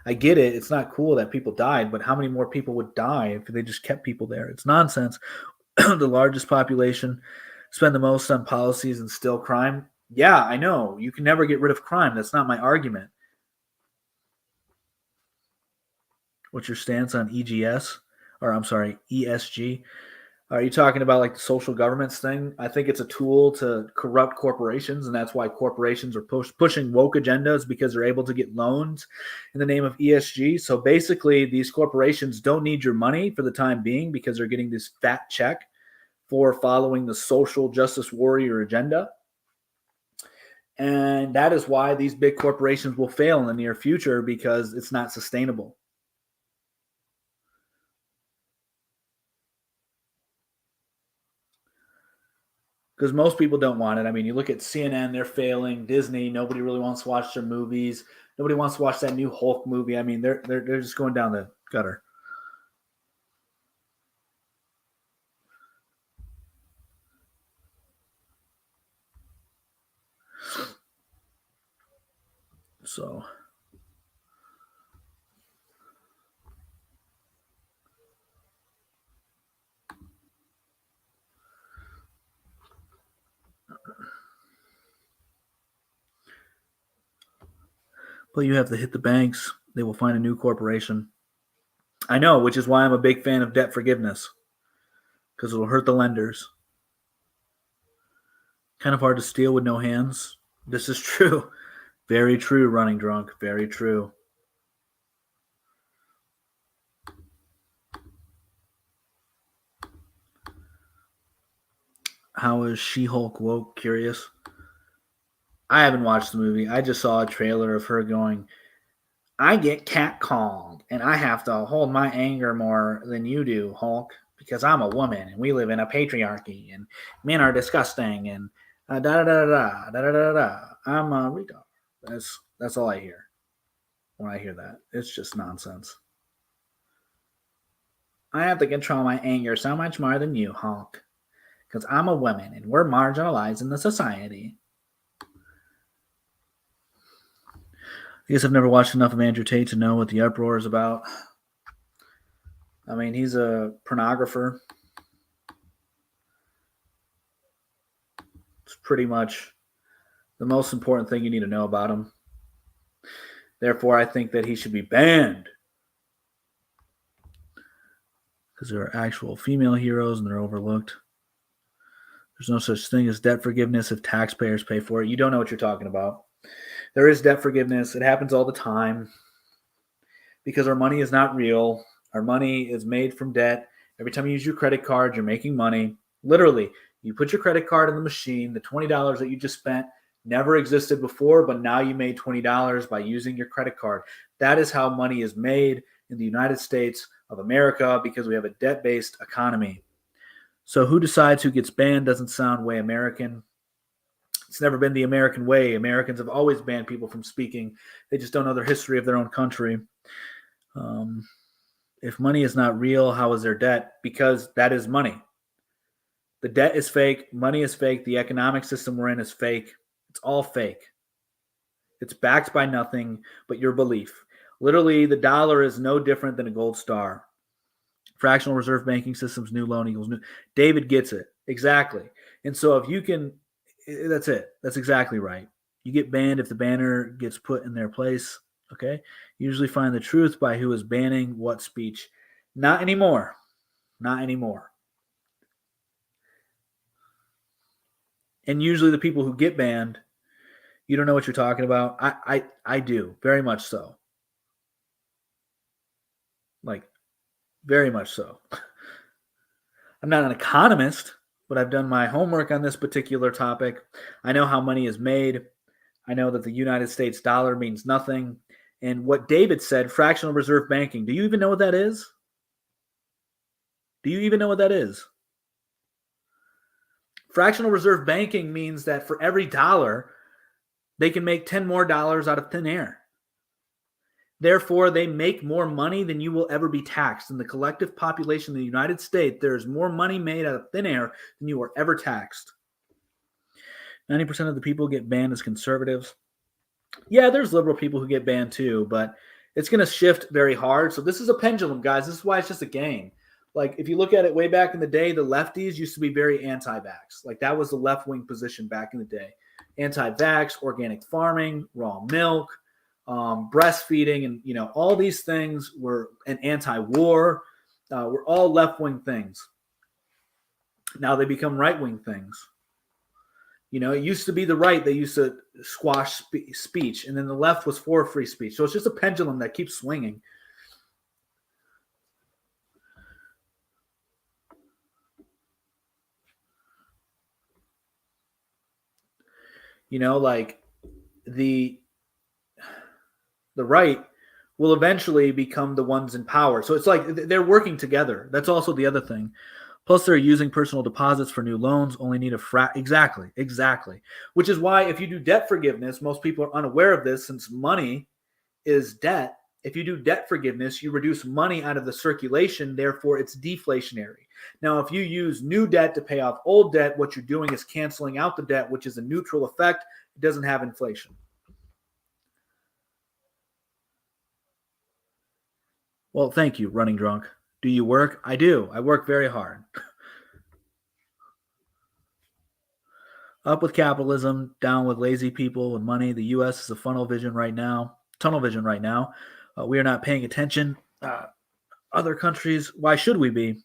I get it. It's not cool that people died, but how many more people would die if they just kept people there? It's nonsense. The largest population spend the most on policies and still crime. Yeah, I know. You can never get rid of crime. That's not my argument. What's your stance on EGS? Or I'm sorry, ESG? Are you talking about like the social governments thing? I think it's a tool to corrupt corporations, and that's why corporations are pushing woke agendas, because they're able to get loans in the name of ESG. So basically, these corporations don't need your money for the time being because they're getting this fat check for following the social justice warrior agenda. And that is why these big corporations will fail in the near future, because it's not sustainable. Because most people don't want it. I mean, you look at CNN, they're failing. Disney, nobody really wants to watch their movies. Nobody wants to watch that new Hulk movie. I mean, they're just going down the gutter. So, but you have to hit the banks. They will find a new corporation. I know, which is why I'm a big fan of debt forgiveness, because it will hurt the lenders. Kind of hard to steal with no hands. This is true. Very true, running drunk. Very true. How is She-Hulk woke? Curious. I haven't watched the movie. I just saw a trailer of her going, I get catcalled, and I have to hold my anger more than you do, Hulk, because I'm a woman, and we live in a patriarchy, and men are disgusting, and da da da da da da da da. I'm a retard. That's all I hear when I hear that. It's just nonsense. I have to control my anger so much more than you, Hulk, because I'm a woman, and we're marginalized in the society. I guess I've never watched enough of Andrew Tate to know what the uproar is about. I mean, he's a pornographer. It's pretty much the most important thing you need to know about him. Therefore, I think that he should be banned, because there are actual female heroes and they're overlooked. There's no such thing as debt forgiveness if taxpayers pay for it. You don't know what you're talking about. There is debt forgiveness. It happens all the time because our money is not real. Our money is made from debt. Every time you use your credit card, you're making money. Literally, you put your credit card in the machine. The $20 that you just spent never existed before, but now you made $20 by using your credit card. That is how money is made in the United States of America, because we have a debt-based economy. So who decides who gets banned doesn't sound way American. It's never been the American way. Americans have always banned people from speaking. They just don't know their history of their own country. If money is not real, how is there debt? Because that is money. The debt is fake. Money is fake. The economic system we're in is fake. It's all fake. It's backed by nothing but your belief. Literally, the dollar is no different than a gold star. Fractional reserve banking systems, new loan equals new. David gets it. Exactly. And so if you can, that's it. That's exactly right. You get banned if the banner gets put in their place. Okay. Usually find the truth by who is banning what speech. Not anymore. Not anymore. And usually the people who get banned, you don't know what you're talking about. I do, very much so. Like, very much so. I'm not an economist, but I've done my homework on this particular topic. I know how money is made. I know that the United States dollar means nothing. And what David said, fractional reserve banking, do you even know what that is? Do you even know what that is? Fractional reserve banking means that for every dollar, they can make 10 more dollars out of thin air. Therefore, they make more money than you will ever be taxed. In the collective population of the United States, there is more money made out of thin air than you are ever taxed. 90% of the people get banned as conservatives. Yeah, there's liberal people who get banned too, but it's going to shift very hard. So this is a pendulum, guys. This is why it's just a game. Like, if you look at it way back in the day, the lefties used to be very anti-vax. Like, that was the left-wing position back in the day. Anti-vax, organic farming, raw milk, breastfeeding, and all these things were an anti-war. Were all left-wing things. Now they become right-wing things. It used to be the right that used to squash speech, and then the left was for free speech. So it's just a pendulum that keeps swinging. Like the right will eventually become the ones in power. So it's like they're working together. That's also the other thing. Plus, they're using personal deposits for new loans, only need a Exactly. Which is why if you do debt forgiveness, most people are unaware of this since money is debt. If you do debt forgiveness, you reduce money out of the circulation, therefore it's deflationary. Now, if you use new debt to pay off old debt, what you're doing is canceling out the debt, which is a neutral effect. It doesn't have inflation. Well, thank you, running drunk. Do you work? I do. I work very hard. Up with capitalism, down with lazy people and money. The U.S. is a tunnel vision right now. We are not paying attention. Other countries, why should we be?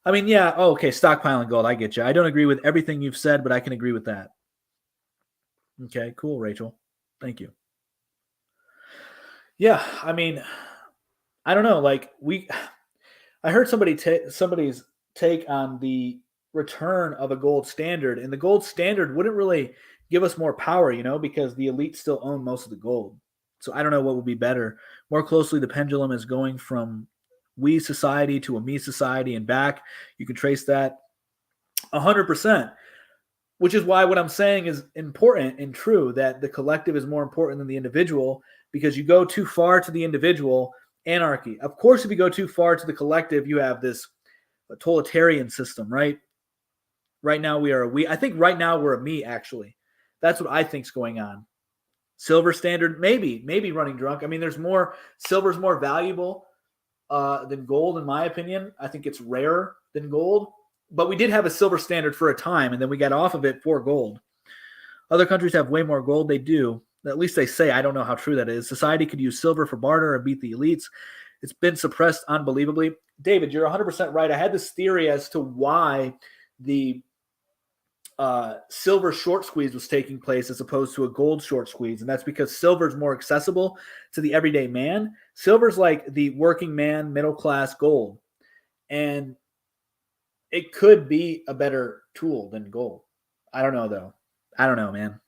I mean, yeah, okay, stockpiling gold, I get you. I don't agree with everything you've said, but I can agree with that. Okay, cool, Rachel. Thank you. Yeah, I mean, I don't know. Like I heard somebody's take on the return of a gold standard, and the gold standard wouldn't really give us more power, because the elite still own most of the gold. So I don't know what would be better. More closely, the pendulum is going from we society to a me society and back. You can trace that 100%, which is why what I'm saying is important and true, that the collective is more important than the individual, because you go too far to the individual, anarchy. Of course, if you go too far to the collective, you have this totalitarian system, right? Right now we are a we. I think right now we're a me, actually. That's what I think's going on. Silver standard, maybe running drunk. I mean, silver's more valuable than gold, in my opinion. I think it's rarer than gold. But we did have a silver standard for a time, and then we got off of it for gold. Other countries have way more gold. They do. At least they say. I don't know how true that is. Society could use silver for barter and beat the elites. It's been suppressed unbelievably. David, you're 100% right. I had this theory as to why the silver short squeeze was taking place as opposed to a gold short squeeze. And that's because silver is more accessible to the everyday man. Silver's like the working man, middle class gold. And it could be a better tool than gold. I don't know, though. I don't know, man.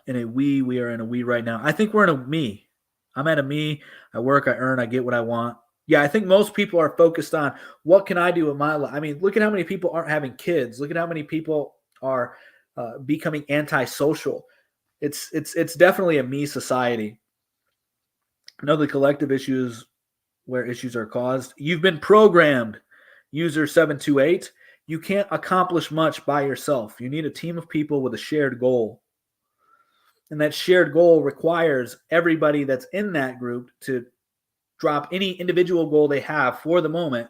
We are in a we right now. I think we're in a me. I'm at a me. I work, I earn, I get what I want. Yeah, I think most people are focused on what can I do with my life. I mean, look at how many people aren't having kids. Look at how many people are becoming antisocial. It's definitely a me society. Know the collective issues where issues are caused. You've been programmed, user 728. You can't accomplish much by yourself. You need a team of people with a shared goal. And that shared goal requires everybody that's in that group to drop any individual goal they have for the moment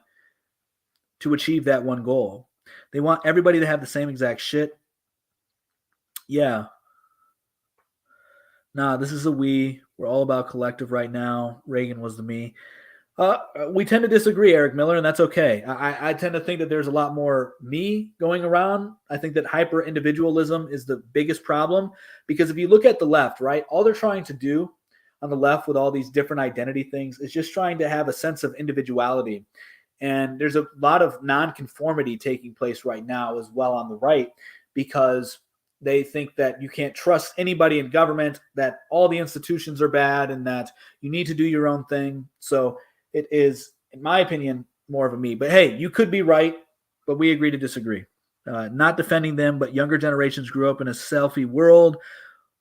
to achieve that one goal. They want everybody to have the same exact shit. Yeah. Nah, this is a we. We're all about collective right now. Reagan was the me. We tend to disagree, Eric Miller, and that's okay. I tend to think that there's a lot more me going around. I think that hyper individualism is the biggest problem because if you look at the left, right, all they're trying to do on the left with all these different identity things is just trying to have a sense of individuality. And there's a lot of nonconformity taking place right now as well on the right because they think that you can't trust anybody in government, that all the institutions are bad, and that you need to do your own thing. So it is, in my opinion, more of a me. But hey, you could be right, but we agree to disagree. Not defending them, but younger generations grew up in a selfie world.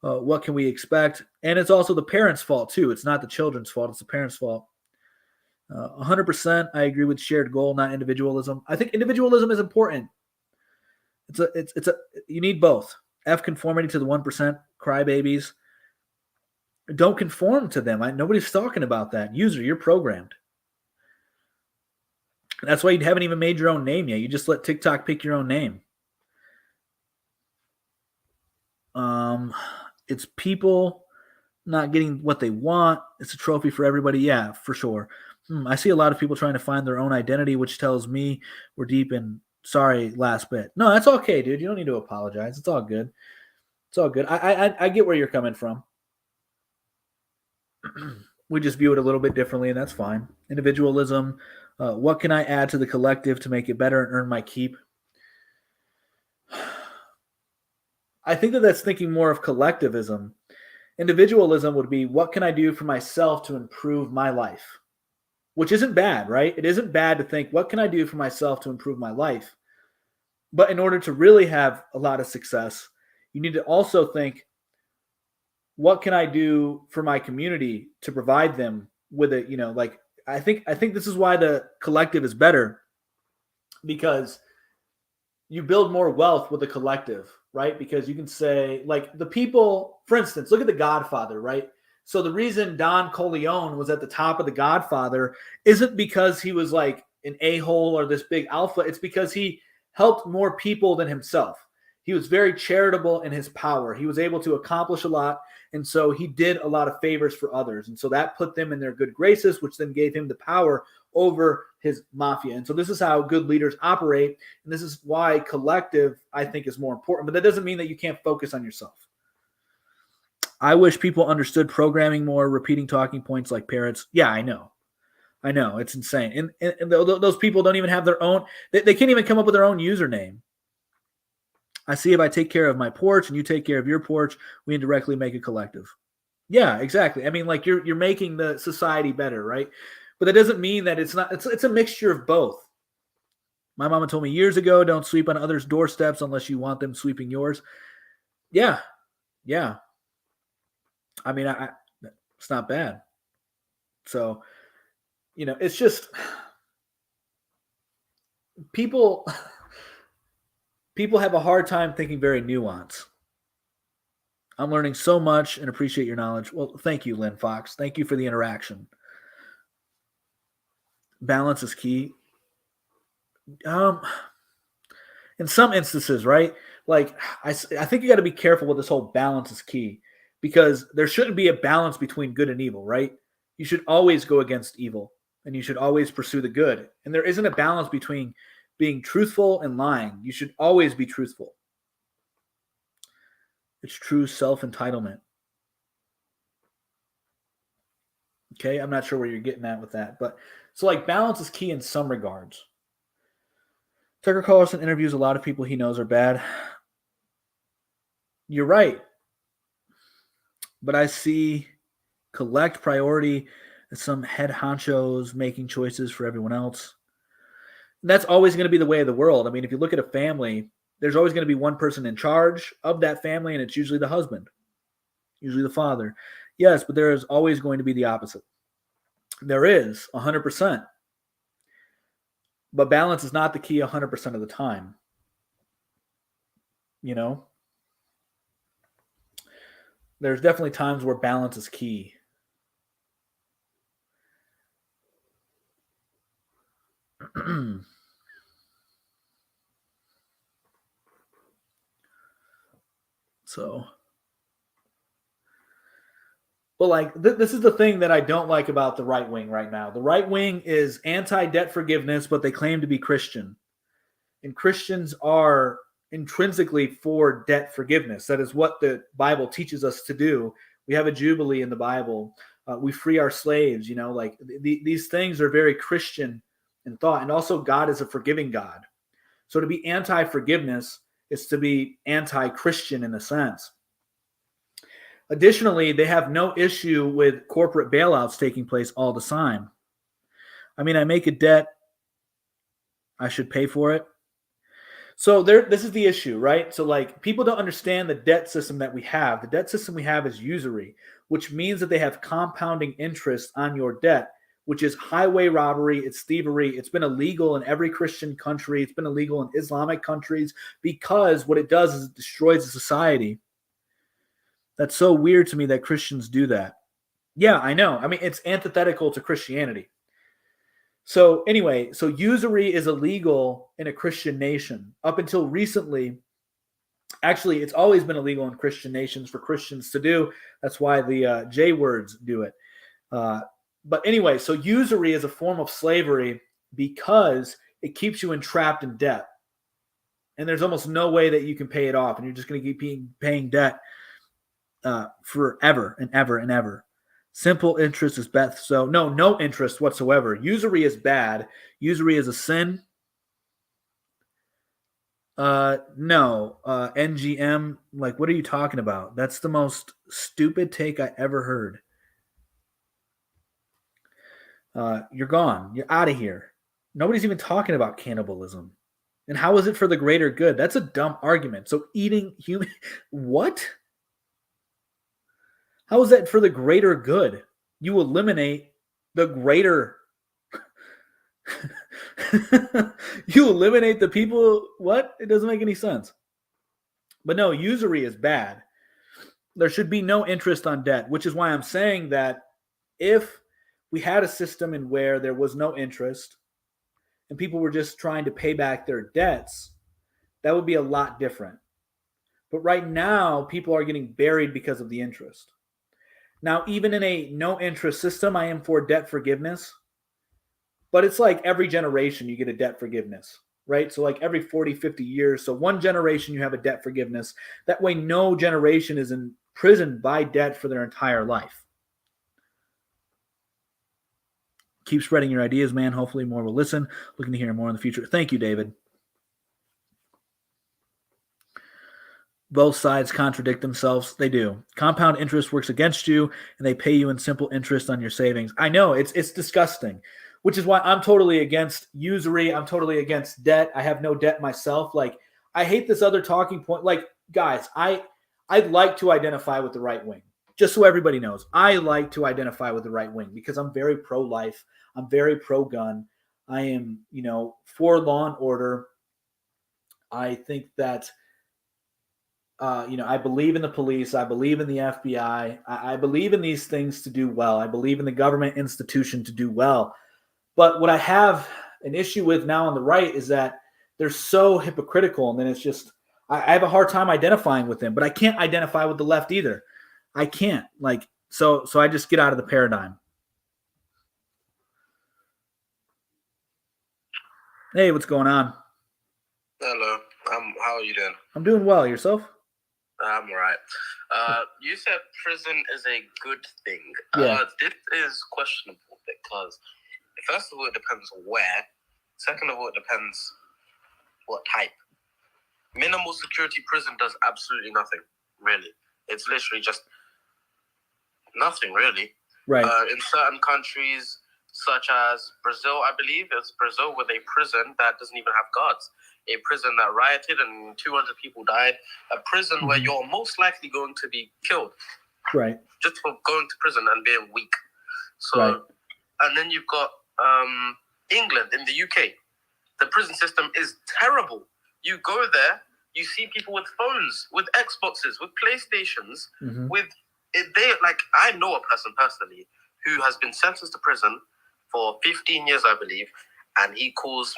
What can we expect? And it's also the parents' fault, too. It's not the children's fault. It's the parents' fault. 100%, I agree with shared goal, not individualism. I think individualism is important. You need both. F conformity to the 1% crybabies. Don't conform to them. Nobody's talking about that. User, you're programmed. That's why you haven't even made your own name yet. You just let TikTok pick your own name. It's people not getting what they want. It's a trophy for everybody. Yeah, for sure. I see a lot of people trying to find their own identity, which tells me we're deep in sorry last bit. No, that's okay, dude. You don't need to apologize. It's all good. It's all good. I get where you're coming from. We just view it a little bit differently, and that's fine. Individualism. What can I add to the collective to make it better and earn my keep? I think that that's thinking more of collectivism. Individualism would be, what can I do for myself to improve my life? Which isn't bad, right? It isn't bad to think, what can I do for myself to improve my life? But in order to really have a lot of success, you need to also think, what can I do for my community to provide them with it? Like I think this is why the collective is better, because you build more wealth with the collective, right? Because you can say, like, the people, for instance, look at The Godfather, right? So the reason Don Corleone was at the top of The Godfather isn't because he was like an a-hole or this big alpha. It's because he helped more people than himself. He was very charitable in his power. He was able to accomplish a lot. And so he did a lot of favors for others. And so that put them in their good graces, which then gave him the power over his mafia. And so this is how good leaders operate. And this is why collective, I think, is more important. But that doesn't mean that you can't focus on yourself. I wish people understood programming more, repeating talking points like parrots. Yeah, I know. It's insane. And those people don't even have their own, they can't even come up with their own username. I see if I take care of my porch and you take care of your porch, we indirectly make a collective. Yeah, exactly. I mean, like you're making the society better, right? But that doesn't mean that it's not. It's a mixture of both. My mama told me years ago, don't sweep on others' doorsteps unless you want them sweeping yours. Yeah. I mean, it's not bad. So, it's just people have a hard time thinking very nuanced. I'm learning so much and appreciate your knowledge. Well, thank you, Lynn Fox. Thank you for the interaction. Balance is key. In some instances, right? Like I think you got to be careful with this whole balance is key, because there shouldn't be a balance between good and evil, right? You should always go against evil and you should always pursue the good. And there isn't a balance between being truthful and lying. You should always be truthful. It's true self-entitlement. Okay, I'm not sure where you're getting at with that, but so like balance is key in some regards. Tucker Carlson interviews a lot of people he knows are bad. You're right. But I see collect priority as some head honchos making choices for everyone else. And that's always going to be the way of the world. I mean, if you look at a family, there's always going to be one person in charge of that family, and it's usually the husband, usually the father. Yes, but there is always going to be the opposite. There is 100%. But balance is not the key 100% of the time. There's definitely times where balance is key. So Well, like this is the thing that I don't like about the right wing right now. The right wing is anti-debt forgiveness, but they claim to be Christian. And Christians are intrinsically for debt forgiveness. That is what the Bible teaches us to do. We have a jubilee in the Bible. We free our slaves. Like these things are very Christian in thought. And also, God is a forgiving God. So to be anti-forgiveness is to be anti-Christian in a sense. Additionally, they have no issue with corporate bailouts taking place all the time. I mean, I make a debt, I should pay for it. So this is the issue, right? So like people don't understand the debt system that we have. The debt system we have is usury, which means that they have compounding interest on your debt, which is highway robbery, it's thievery. It's been illegal in every Christian country. It's been illegal in Islamic countries because what it does is it destroys the society. That's so weird to me that Christians do that. Yeah, I know. I mean, it's antithetical to Christianity. So anyway, so usury is illegal in a Christian nation. Up until recently, actually, it's always been illegal in Christian nations for Christians to do. That's why the J words do it. But anyway, so usury is a form of slavery because it keeps you entrapped in debt. And there's almost no way that you can pay it off. And you're just going to keep paying debt forever and ever and ever. Simple interest is best. So no interest whatsoever. Usury is bad. Usury is a sin. No. NGM, like, what are you talking about? That's the most stupid take I ever heard. You're gone. You're out of here. Nobody's even talking about cannibalism. And how is it for the greater good? That's a dumb argument. So eating human, what? How is that for the greater good? You eliminate the greater. You eliminate the people. What? It doesn't make any sense. But no, usury is bad. There should be no interest on debt, which is why I'm saying that if we had a system in where there was no interest and people were just trying to pay back their debts, that would be a lot different. But right now, people are getting buried because of the interest. Now, even in a no-interest system, I am for debt forgiveness. But it's like every generation you get a debt forgiveness, right? So like every 40, 50 years. So one generation you have a debt forgiveness. That way no generation is imprisoned by debt for their entire life. Keep spreading your ideas, man. Hopefully more will listen. Looking to hear more in the future. Thank you, David. Both sides contradict themselves. They do. Compound interest works against you, and they pay you in simple interest on your savings. I know, it's disgusting, which is why I'm totally against usury. I'm totally against debt. I have no debt myself. Like, I hate this other talking point. Like, guys, I'd like to identify with the right wing. Just so everybody knows, I like to identify with the right wing because I'm very pro-life. I'm very pro-gun. I am, for law and order. I think that I believe in the police. I believe in the FBI. I believe in these things to do well. I believe in the government institution to do well. But what I have an issue with now on the right is that they're so hypocritical. And then it's just, I have a hard time identifying with them. But I can't identify with the left either. I can't. So I just get out of the paradigm. Hey, what's going on? Hello. How are you doing? I'm doing well. Yourself? I'm alright. You said prison is a good thing. Yeah. This is questionable because, first of all, it depends where. Second of all, it depends what type. Minimal security prison does absolutely nothing, really. It's literally just nothing, really. Right. In certain countries, such as Brazil, I believe, it's Brazil with a prison that doesn't even have guards. A prison that rioted and 200 people died. A prison where you're most likely going to be killed. Right. Just for going to prison and being weak. So, right. And then you've got England in the UK. The prison system is terrible. You go there, you see people with phones, with Xboxes, with PlayStations, I know a person personally who has been sentenced to prison for 15 years, I believe, and he calls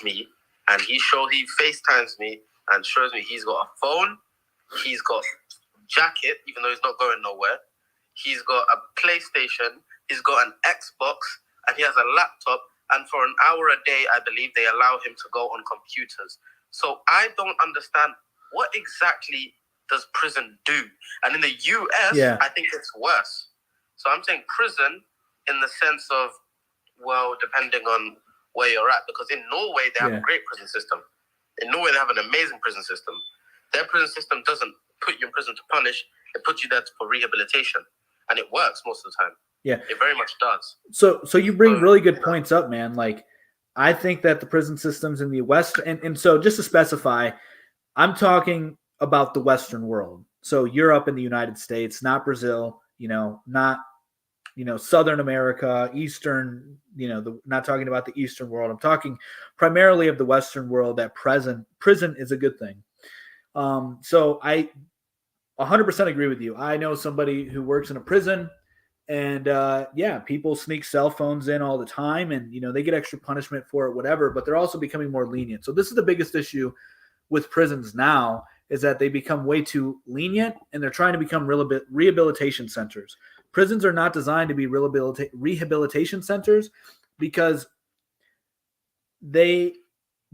me and he FaceTimes me and shows me he's got a phone, he's got jacket, even though he's not going nowhere. he's got a PlayStation, he's got an Xbox, and he has a laptop. And for an hour a day, I believe they allow him to go on computers. So I don't understand, what exactly does prison do? And in the US, I think it's worse. So I'm saying prison in the sense of, well, depending on where you're at, because in Norway, they have a great prison system. In Norway, they have an amazing prison system. Their prison system doesn't put you in prison to punish, it puts you there for rehabilitation. And it works most of the time. Yeah, it very much does. So you bring really good points up, man. Like, I think that the prison systems in the West, and so just to specify, I'm talking about the Western world. So Europe and the United States, not Brazil, not, Southern America, Eastern, not talking about the Eastern world. I'm talking primarily of the Western world, that prison is a good thing. So I 100% agree with you. I know somebody who works in a prison, and people sneak cell phones in all the time, and they get extra punishment for it, whatever, but they're also becoming more lenient. So this is the biggest issue with prisons now, is that they become way too lenient, and they're trying to become rehabilitation centers. Prisons are not designed to be rehabilitation centers, because it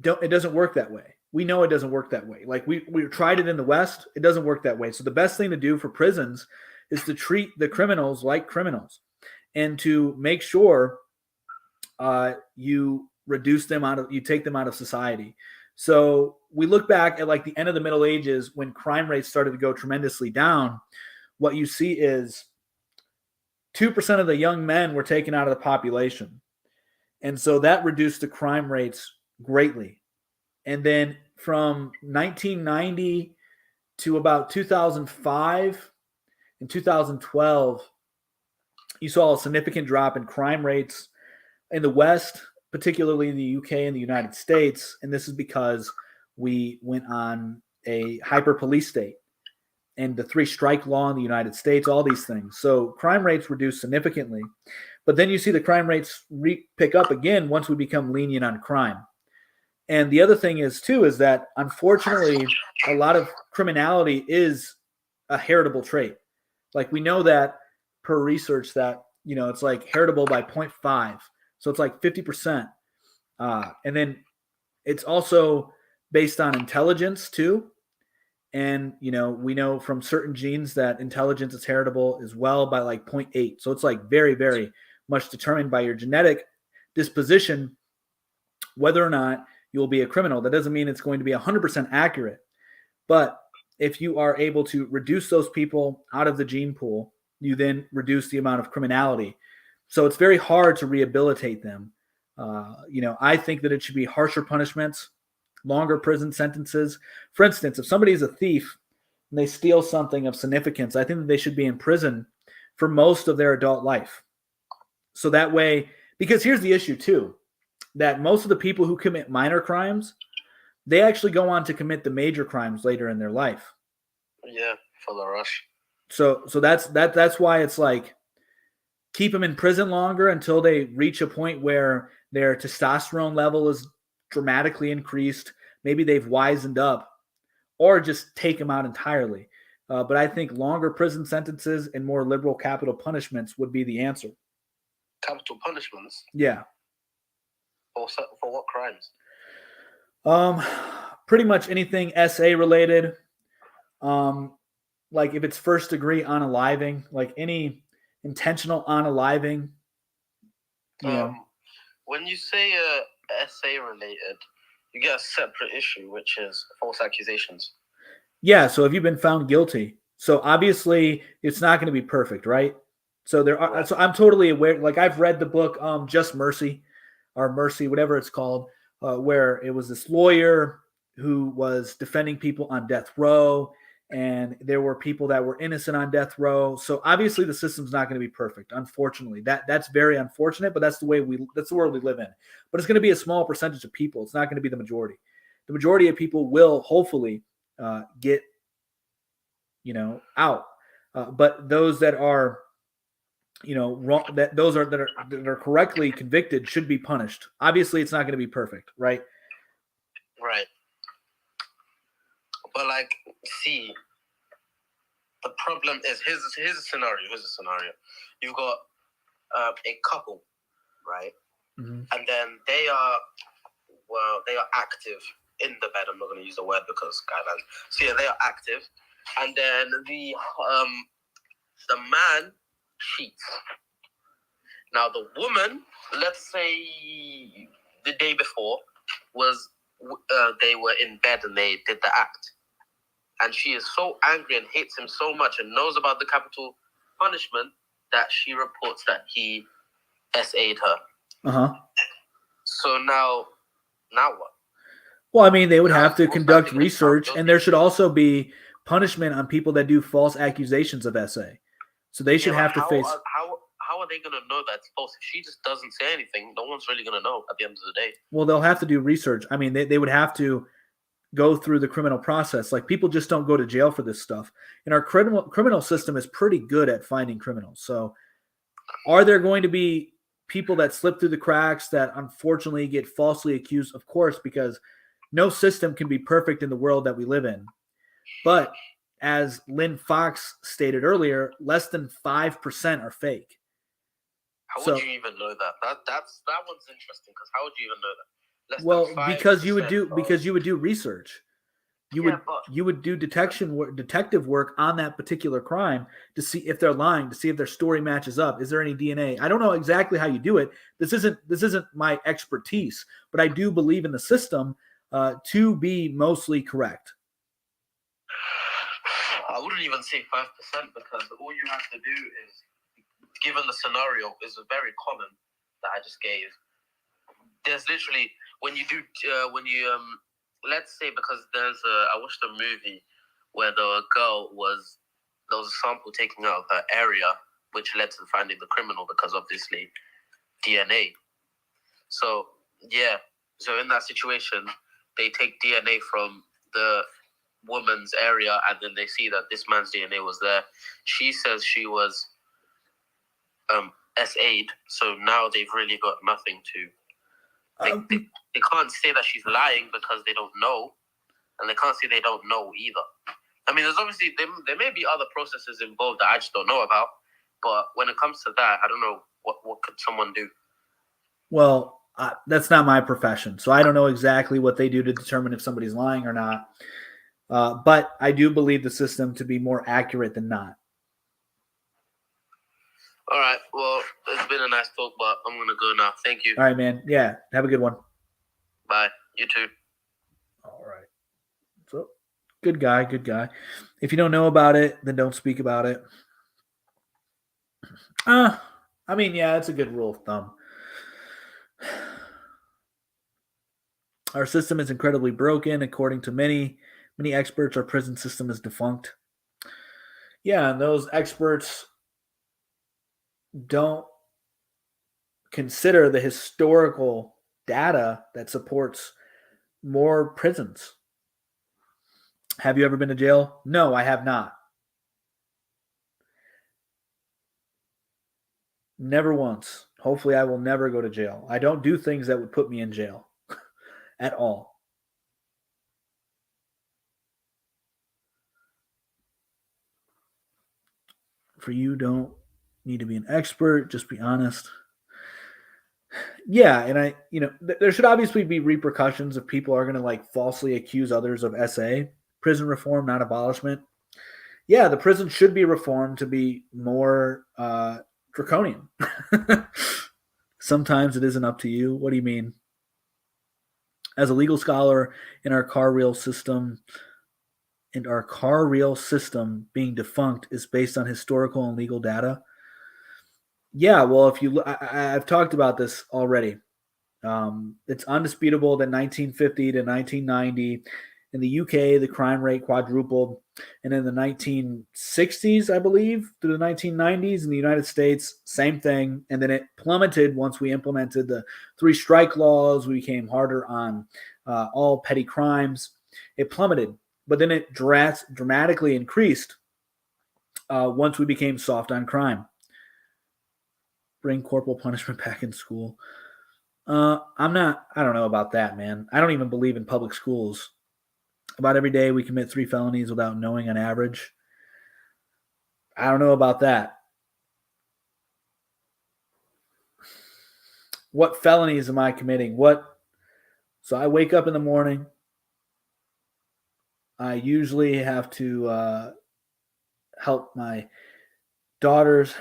doesn't work that way. We know it doesn't work that way. Like, we tried it in the West. It doesn't work that way. So the best thing to do for prisons is to treat the criminals like criminals, and to make sure you take them out of society. So we look back at like the end of the Middle Ages, when crime rates started to go tremendously down. What you see is 2% of the young men were taken out of the population. And so that reduced the crime rates greatly. And then from 1990 to about 2005 and 2012, you saw a significant drop in crime rates in the West, particularly in the UK and the United States. And this is because we went on a hyper police state, and the 3-strike law in the United States, all these things. So crime rates reduced significantly. But then you see the crime rates pick up again once we become lenient on crime. And the other thing is that unfortunately, a lot of criminality is a heritable trait. Like, we know that per research that, it's like heritable by 0.5. So it's like 50%. And then it's also based on intelligence too. And, we know from certain genes that intelligence is heritable as well by like 0.8. So it's like very, very much determined by your genetic disposition, whether or not you will be a criminal. That doesn't mean it's going to be 100% accurate. But if you are able to reduce those people out of the gene pool, you then reduce the amount of criminality. So it's very hard to rehabilitate them. I think that it should be harsher punishments, longer prison sentences. For instance, if somebody is a thief and they steal something of significance, I think that they should be in prison for most of their adult life. So that way, because here's the issue too, that most of the people who commit minor crimes, they actually go on to commit the major crimes later in their life. Yeah, for the rush. So that's why it's like, keep them in prison longer until they reach a point where their testosterone level is dramatically increased. Maybe they've wisened up, or just take them out entirely. But I think longer prison sentences and more liberal capital punishments would be the answer. Capital punishments? Yeah. For what crimes? Pretty much anything SA related. Like if it's first degree unaliving, like any intentional unaliving. When you say SA related, you get a separate issue, which is false accusations. Yeah, so have you been found guilty? So obviously it's not going to be perfect, right? So there are. Right. So I'm totally aware. Like I've read the book Just Mercy, or Mercy, whatever it's called, where it was this lawyer who was defending people on death row, and there were people that were innocent on death row. So obviously the system's not going to be perfect. Unfortunately, that's very unfortunate, but that's the world we live in. But it's going to be a small percentage of people. It's not going to be the majority. The majority of people will hopefully get, out. But those that are, wrong, that are correctly convicted should be punished. Obviously, it's not going to be perfect, right? Right. But see, The problem is, here's a scenario. You've got a couple, right? Mm-hmm. And then they are active in the bed. I'm not going to use the word because guidelines. So yeah, they are active, and then the man cheats. Now the woman, let's say the day before, they were in bed and they did the act, and she is so angry and hates him so much and knows about the capital punishment that she reports that he SA'd her. Uh-huh. So now what? Well, I mean, they would have to conduct research, and there should also be punishment on people that do false accusations of SA. So they should have to face. How are they going to know that's false? If she just doesn't say anything, no one's really going to know at the end of the day. Well, they'll have to do research. I mean, they would have to go through the criminal process. Like, people just don't go to jail for this stuff. And our criminal system is pretty good at finding criminals. So are there going to be people that slip through the cracks that unfortunately get falsely accused? Of course, because no system can be perfect in the world that we live in. But as Lynn Fox stated earlier, less than 5% are fake. How would you even know that? That one's interesting, because how would you even know that? Because you would do research. You would do detective work on that particular crime to see if they're lying, to see if their story matches up. Is there any DNA? I don't know exactly how you do it. This isn't my expertise, but I do believe in the system to be mostly correct. I wouldn't even say 5%, because all you have to do is, given the scenario is very common that I just gave. There's literally let's say, because I watched a movie where the girl there was a sample taken out of her area, which led to finding the criminal, because obviously DNA. So yeah, so in that situation, they take DNA from the woman's area, and then they see that this man's DNA was there. She says she was SA'd, so now they've really got nothing to. They can't say that she's lying because they don't know, and they can't say they don't know either. I mean, there's obviously there may be other processes involved that I just don't know about, but when it comes to that, I don't know what could someone do. Well, that's not my profession, so I don't know exactly what they do to determine if somebody's lying or not. But I do believe the system to be more accurate than not. All right. Well, it's been a nice talk, but I'm going to go now. Thank you. All right, man. Yeah. Have a good one. Bye. You too. All right. So, good guy. If you don't know about it, then don't speak about it. I mean, yeah, it's a good rule of thumb. Our system is incredibly broken. According to many experts, our prison system is defunct. Yeah, and those experts don't consider the historical data that supports more prisons. Have you ever been to jail? No, I have not. Never once. Hopefully, I will never go to jail. I don't do things that would put me in jail at all. For you, don't need to be an expert. Just be honest. Yeah, and there should obviously be repercussions if people are going to falsely accuse others of SA. Prison reform, not abolishment. Yeah, the prison should be reformed to be more draconian. Sometimes it isn't up to you. What do you mean? As a legal scholar in our car rail system, being defunct is based on historical and legal data. Yeah, well, if you, I've talked about this already. It's undisputable that 1950 to 1990 in the UK, the crime rate quadrupled. And in the 1960s, I believe, through the 1990s in the United States, same thing. And then it plummeted once we implemented the 3 strike laws. We became harder on all petty crimes. It plummeted, but then it dramatically increased once we became soft on crime. Bring corporal punishment back in school. I don't know about that, man. I don't even believe in public schools. About every day we commit 3 felonies without knowing on average. I don't know about that. What felonies am I committing? So I wake up in the morning. I usually have to help my daughters,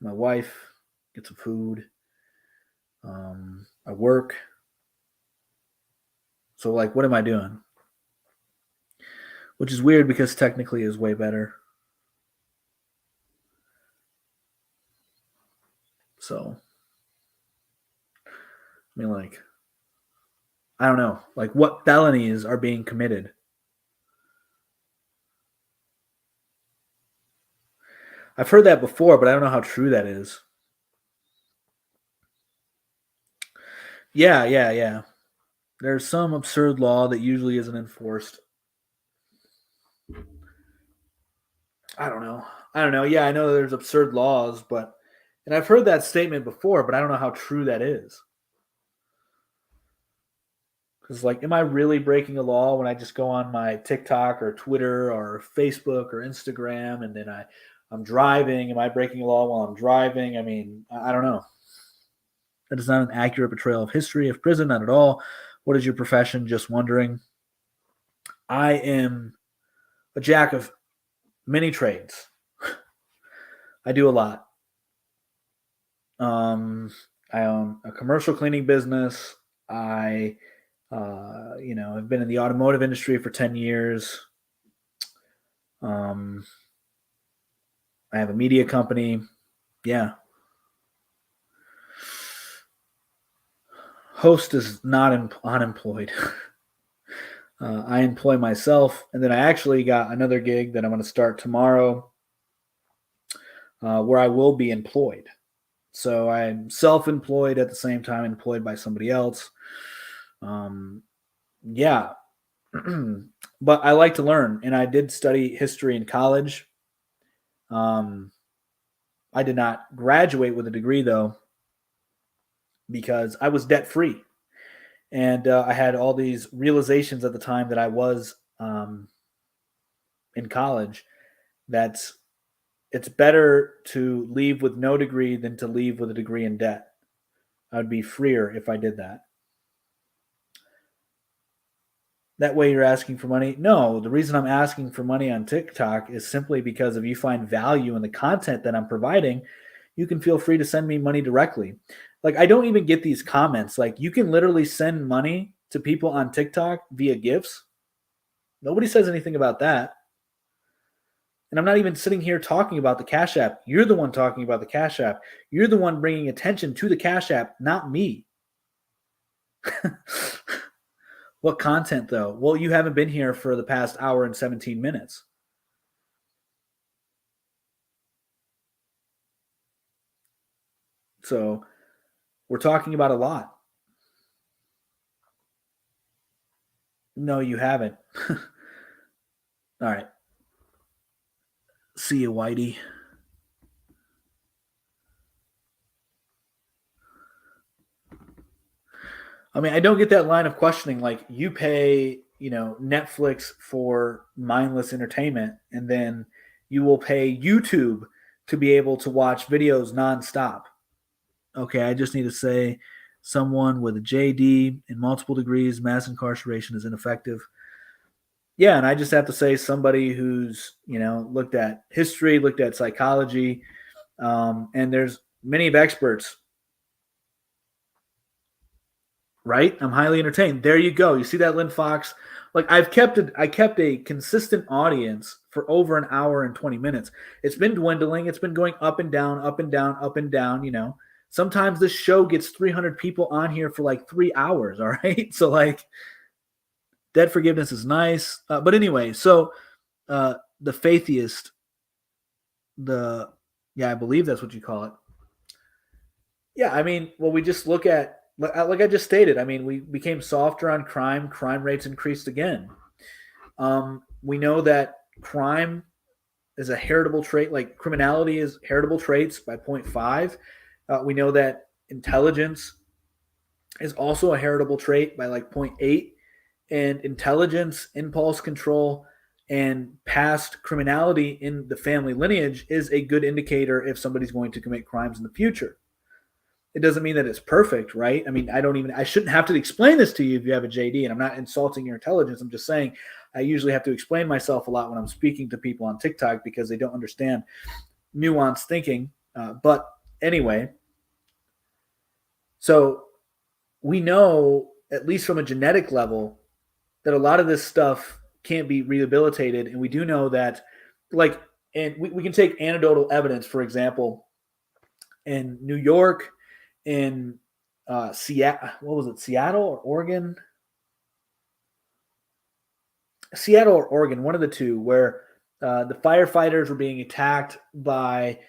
my wife, get some food. I work. So, like, what am I doing? Which is weird because technically is way better. So, I mean, like, I don't know. Like, what felonies are being committed? I've heard that before, but I don't know how true that is. Yeah. There's some absurd law that usually isn't enforced. I don't know. Yeah, I know there's absurd laws, and I've heard that statement before, but I don't know how true that is. Because, like, am I really breaking a law when I just go on my TikTok or Twitter or Facebook or Instagram and then I'm driving? Am I breaking a law while I'm driving? I mean, I don't know. That is not an accurate portrayal of history of prison, not at all. What is your profession? Just wondering. I am a jack of many trades. I do a lot. I own a commercial cleaning business. I I've been in the automotive industry for 10 years. I have a media company. Yeah. Host is not unemployed. I employ myself, and then I actually got another gig that I'm going to start tomorrow where I will be employed. So I'm self-employed at the same time, employed by somebody else. Yeah. But I like to learn, and I did study history in college. I did not graduate with a degree, though, because I was debt-free. And I had all these realizations at the time that I was in college that it's better to leave with no degree than to leave with a degree in debt. I would be freer if I did that. That way you're asking for money? No, the reason I'm asking for money on TikTok is simply because if you find value in the content that I'm providing, you can feel free to send me money directly. Like, I don't even get these comments. Like, you can literally send money to people on TikTok via gifts. Nobody says anything about that. And I'm not even sitting here talking about the Cash App. You're the one talking about the Cash App. You're the one bringing attention to the Cash App, not me. What content, though? Well, you haven't been here for the past hour and 17 minutes. So we're talking about a lot. No, you haven't. All right. See you, Whitey. I mean, I don't get that line of questioning. Like, you pay, Netflix for mindless entertainment, and then you will pay YouTube to be able to watch videos nonstop. Okay, I just need to say someone with a JD and multiple degrees, mass incarceration is ineffective. Yeah, and I just have to say somebody who's, looked at history, looked at psychology, and there's many of experts. Right? I'm highly entertained. There you go. You see that, Lynn Fox? Like, I kept a consistent audience for over an hour and 20 minutes. It's been dwindling. It's been going up and down, up and down, up and down. Sometimes this show gets 300 people on here for like 3 hours, all right? So, like, debt forgiveness is nice. But anyway, so the Faithist, I believe that's what you call it. Yeah, I mean, well, we just look at, like I just stated, I mean, we became softer on crime. Crime rates increased again. We know that crime is a heritable trait, like criminality is heritable traits by 0.5. We know that intelligence is also a heritable trait by like 0.8. And intelligence, impulse control, And past criminality in the family lineage is a good indicator if somebody's going to commit crimes in the future. It doesn't mean that it's perfect, right? I mean, I shouldn't have to explain this to you if you have a JD, and I'm not insulting your intelligence. I'm just saying I usually have to explain myself a lot when I'm speaking to people on TikTok because they don't understand nuanced thinking. But anyway, so we know, at least from a genetic level, that a lot of this stuff can't be rehabilitated. And we do know that, like, and we can take anecdotal evidence, for example, in New York, in Seattle, what was it, Seattle or Oregon? Seattle or Oregon, one of the two, where the firefighters were being attacked by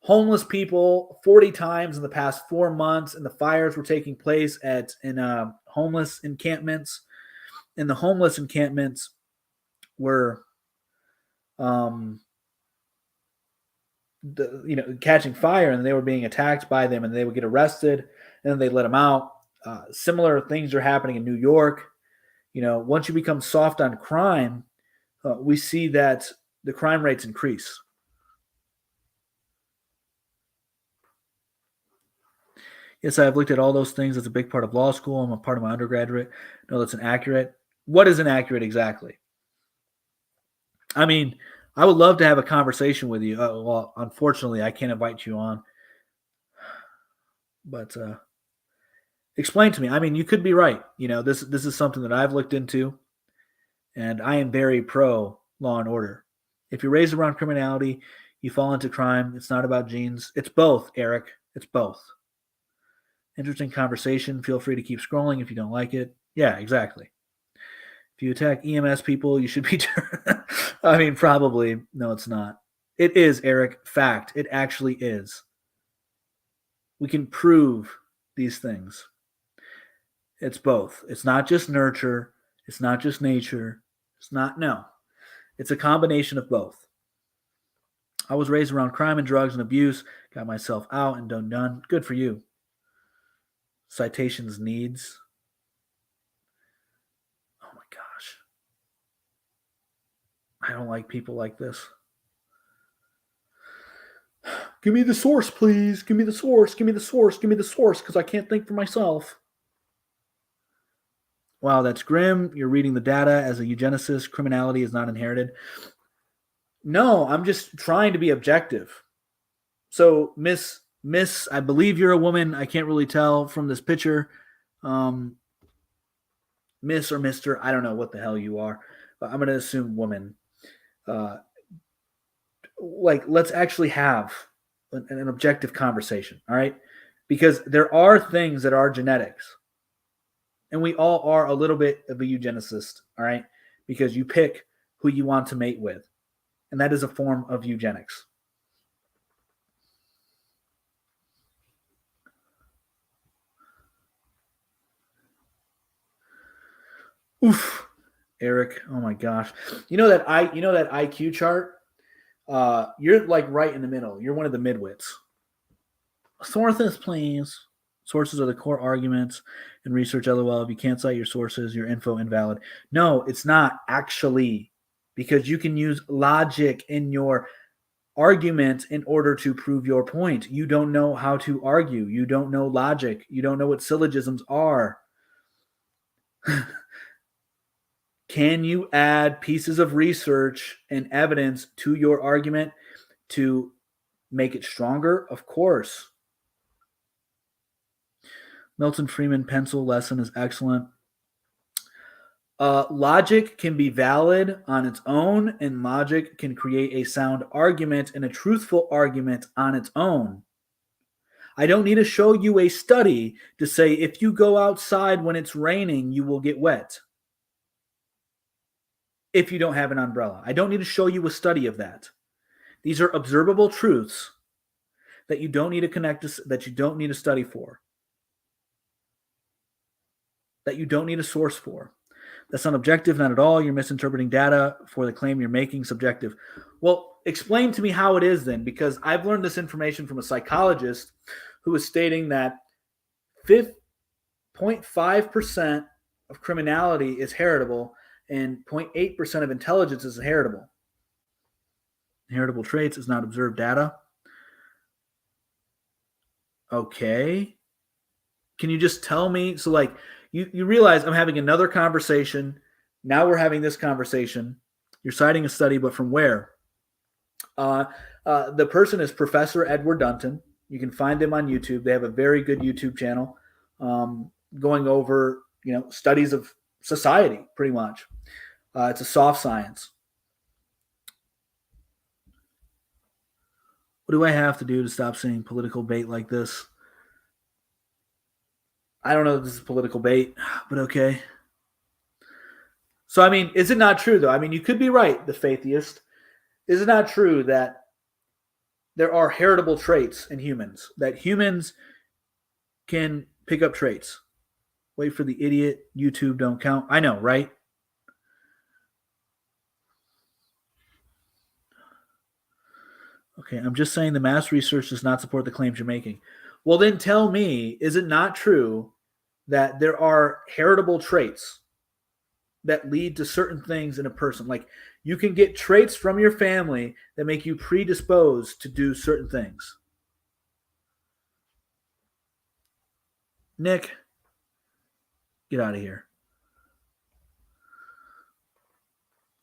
homeless people 40 times in the past 4 months, and the fires were taking place in homeless encampments. And the homeless encampments were, catching fire, and they were being attacked by them, and they would get arrested, and then they let them out. Similar things are happening in New York. Once you become soft on crime, we see that the crime rates increase. Yes, I've looked at all those things. That's a big part of law school. I'm a part of my undergraduate. No, that's inaccurate. What is inaccurate exactly? I mean, I would love to have a conversation with you. Well, unfortunately, I can't invite you on. But explain to me. I mean, you could be right. This is something that I've looked into, and I am very pro law and order. If you're raised around criminality, you fall into crime. It's not about genes. It's both, Eric. It's both. Interesting conversation. Feel free to keep scrolling if you don't like it. Yeah, exactly. If you attack EMS people, you should be. I mean, probably. No, it's not. It is, Eric. Fact. It actually is. We can prove these things. It's both. It's not just nurture. It's not just nature. No. It's a combination of both. I was raised around crime and drugs and abuse, got myself out and done. Good for you. Citations needs. Oh my gosh. I don't like people like this. Give me the source, please. Give me the source. Give me the source. Give me the source, because I can't think for myself. Wow, that's grim. You're reading the data as a eugenicist. Criminality is not inherited. No, I'm just trying to be objective. So, Miss, I believe you're a woman. I can't really tell from this picture. Miss or Mr., I don't know what the hell you are, but I'm going to assume woman. Let's actually have an objective conversation, all right? Because there are things that are genetics. And we all are a little bit of a eugenicist, all right? Because you pick who you want to mate with. And that is a form of eugenics. Oof, Eric. Oh my gosh. You know that IQ chart? You're like right in the middle. You're one of the midwits. Sources, please. Sources are the core arguments in research, LOL. If you can't cite your sources, your info invalid. No, it's not actually, because you can use logic in your argument in order to prove your point. You don't know how to argue. You don't know logic. You don't know what syllogisms are. Can you add pieces of research and evidence to your argument to make it stronger? Of course. Milton Friedman pencil lesson is excellent. Logic can be valid on its own, and logic can create a sound argument and a truthful argument on its own. I don't need to show you a study to say if you go outside when it's raining, you will get wet. If you don't have an umbrella. I don't need to show you a study of that. These are observable truths that you don't need that you don't need a study for. That you don't need a source for. That's not objective, not at all. You're misinterpreting data for the claim you're making subjective. Well, explain to me how it is then, because I've learned this information from a psychologist who is stating that 0.5% of criminality is heritable and 0.8% of intelligence is heritable. Heritable traits is not observed data. Okay. Can you just tell me? So, like, you realize I'm having another conversation. Now we're having this conversation. You're citing a study, but from where? The person is Professor Edward Dunton. You can find them on YouTube. They have a very good YouTube channel going over, studies of society, pretty much. It's a soft science. What do I have to do to stop saying political bait like this? I don't know if this is political bait, but okay. So, I mean, is it not true, though? I mean, you could be right, the fatheist. Is it not true that there are heritable traits in humans, that humans can pick up traits? Wait for the idiot. YouTube don't count. I know, right? Okay, I'm just saying the mass research does not support the claims you're making. Well, then tell me, is it not true that there are heritable traits that lead to certain things in a person? Like, you can get traits from your family that make you predisposed to do certain things. Nick, get out of here.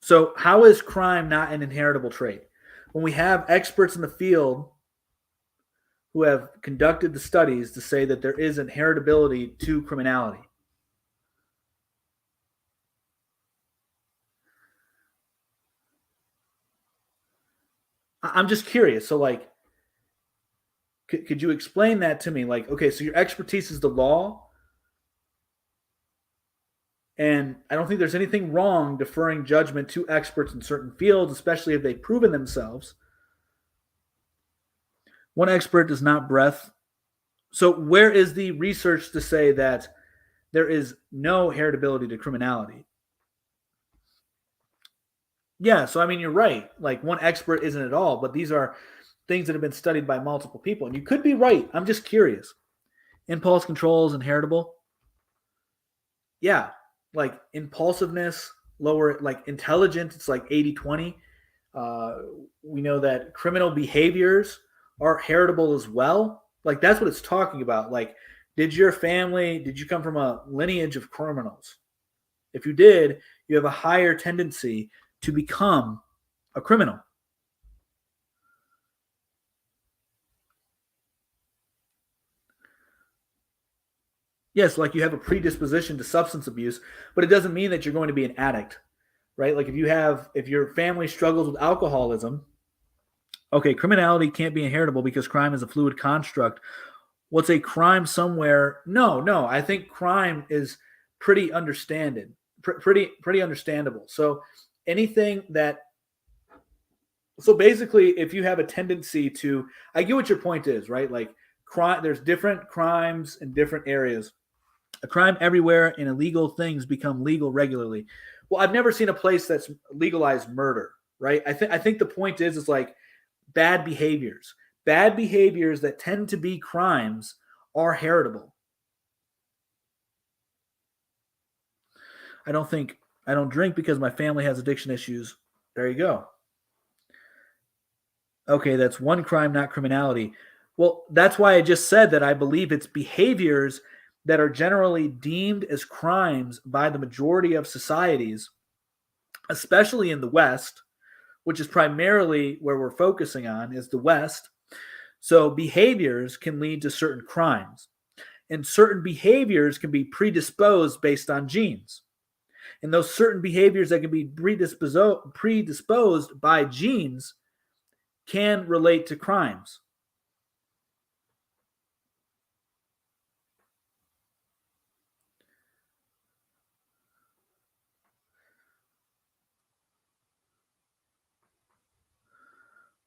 So, how is crime not an inheritable trait? When we have experts in the field who have conducted the studies to say that there is inheritability to criminality. I'm just curious. So, like, could you explain that to me? Like, okay, so your expertise is the law, and I don't think there's anything wrong deferring judgment to experts in certain fields, especially if they've proven themselves. One expert does not breath. So where is the research to say that there is no heritability to criminality? Yeah, so I mean, you're right. Like, one expert isn't at all, but these are things that have been studied by multiple people. And you could be right. I'm just curious. Impulse control is inheritable. Yeah, like impulsiveness, lower, like intelligence, it's like 80-20. We know that criminal behaviors are heritable as well. Like, that's what it's talking about. Like, did you come from a lineage of criminals? If you did, you have a higher tendency to become a criminal. Yes, like you have a predisposition to substance abuse, but it doesn't mean that you're going to be an addict, right? Like, if your family struggles with alcoholism, okay, criminality can't be inheritable because crime is a fluid construct. What's a crime somewhere? No. I think crime is pretty understandable. So anything that, so basically, if you have a tendency to, I get what your point is, right? Like, crime, there's different crimes in different areas. A crime everywhere, and illegal things become legal regularly. Well, I've never seen a place that's legalized murder, right? I think the point is like bad behaviors that tend to be crimes are heritable. I don't drink because my family has addiction issues. There you go. Okay, that's one crime, not criminality. Well, that's why I just said that I believe it's behaviors that are generally deemed as crimes by the majority of societies, especially in the West, which is primarily where we're focusing on, is the West. So behaviors can lead to certain crimes, and certain behaviors can be predisposed based on genes. And those certain behaviors that can be predisposed by genes can relate to crimes.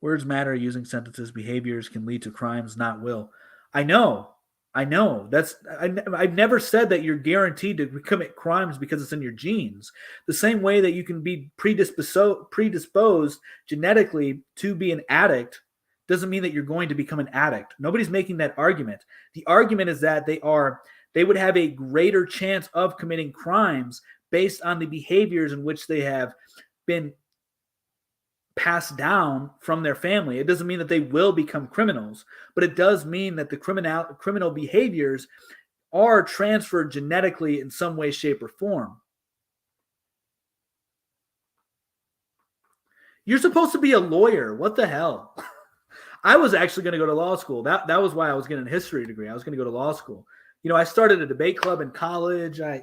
Words matter using sentences. Behaviors can lead to crimes, not will. I know. I've never said that you're guaranteed to commit crimes because it's in your genes. The same way that you can be predisposed genetically to be an addict doesn't mean that you're going to become an addict. Nobody's making that argument. The argument is that they would have a greater chance of committing crimes based on the behaviors in which they have been passed down from their family. It doesn't mean that they will become criminals, but it does mean that the criminal behaviors are transferred genetically in some way, shape, or form. You're supposed to be a lawyer. What the hell? I was actually going to go to law school. That was why I was getting a history degree. I was going to go to law school. You know, I started a debate club in college. Yeah.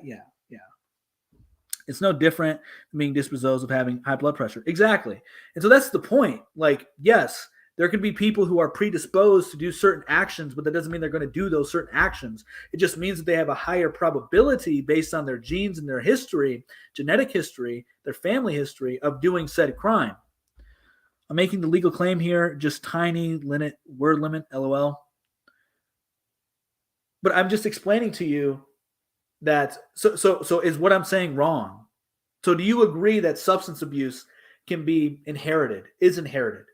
It's no different than being disposed of having high blood pressure. Exactly. And so that's the point. Like, yes, there can be people who are predisposed to do certain actions, but that doesn't mean they're going to do those certain actions. It just means that they have a higher probability based on their genes and their history, genetic history, their family history of doing said crime. I'm making the legal claim here, just tiny word limit, LOL. But I'm just explaining to you that so is what I'm saying wrong? So do you agree that substance abuse can be inherited, is inherited?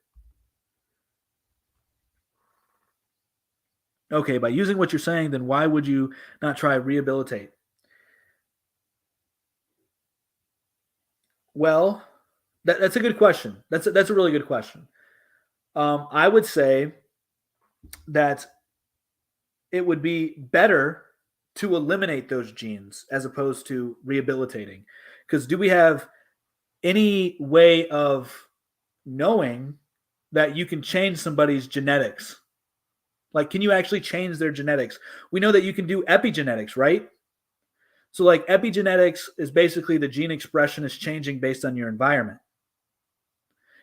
Okay, by using what you're saying, then why would you not try rehabilitate? Well, that's a good question. That's a really good question. I would say that it would be better to eliminate those genes as opposed to rehabilitating. Because do we have any way of knowing that you can change somebody's genetics? Like, can you actually change their genetics? We know that you can do epigenetics, right? So, like, epigenetics is basically the gene expression is changing based on your environment.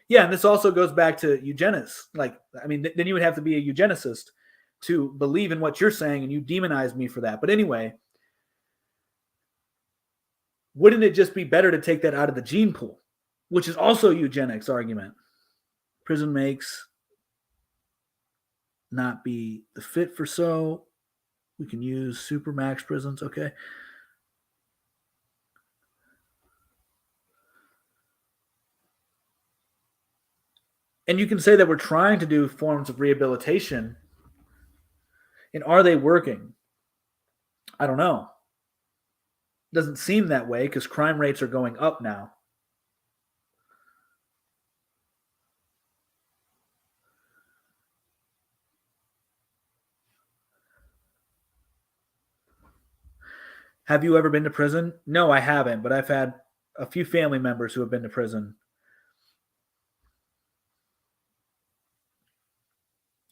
Yeah, and this also goes back to eugenics. Like, I mean, then you would have to be a eugenicist to believe in what you're saying, and you demonize me for that. But anyway, wouldn't it just be better to take that out of the gene pool, which is also a eugenics argument? Prison makes not be the fit for so. We can use supermax prisons, okay? And you can say that we're trying to do forms of rehabilitation. And are they working? I don't know. It doesn't seem that way because crime rates are going up now. Have you ever been to prison? No, I haven't, but I've had a few family members who have been to prison.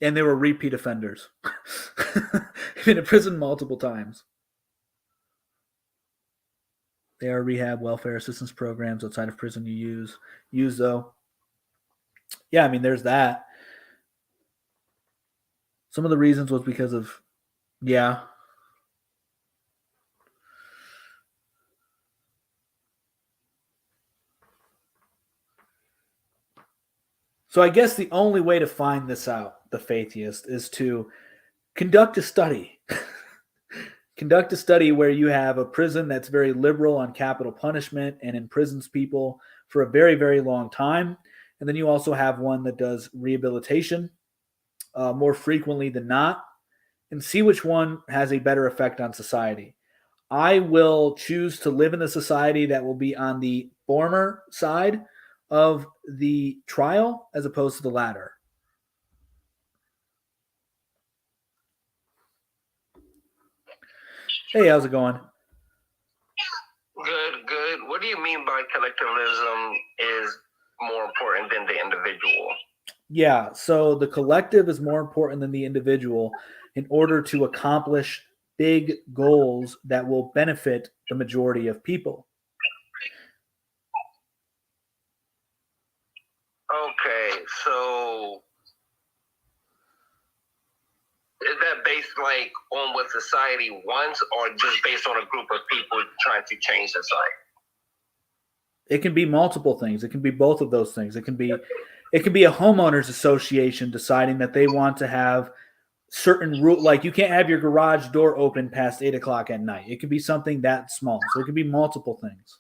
And they were repeat offenders. Been to prison multiple times. They are rehab welfare assistance programs outside of prison you use though. Yeah, I mean there's that. Some of the reasons was because of yeah. So I guess the only way to find this out, the faithist, is to conduct a study. Conduct a study where you have a prison that's very liberal on capital punishment and imprisons people for a very, very long time. And then you also have one that does rehabilitation more frequently than not, and see which one has a better effect on society. I will choose to live in a society that will be on the former side of the trial as opposed to the latter. Hey, how's it going? Good. What do you mean by collectivism is more important than the individual? Yeah, so the collective is more important than the individual in order to accomplish big goals that will benefit the majority of people. Okay, so is that based like on what society wants, or just based on a group of people trying to change society? It can be multiple things. It can be both of those things. It can be a homeowners association deciding that they want to have certain rule, like you can't have your garage door open past 8:00 at night. It could be something that small. So it could be multiple things.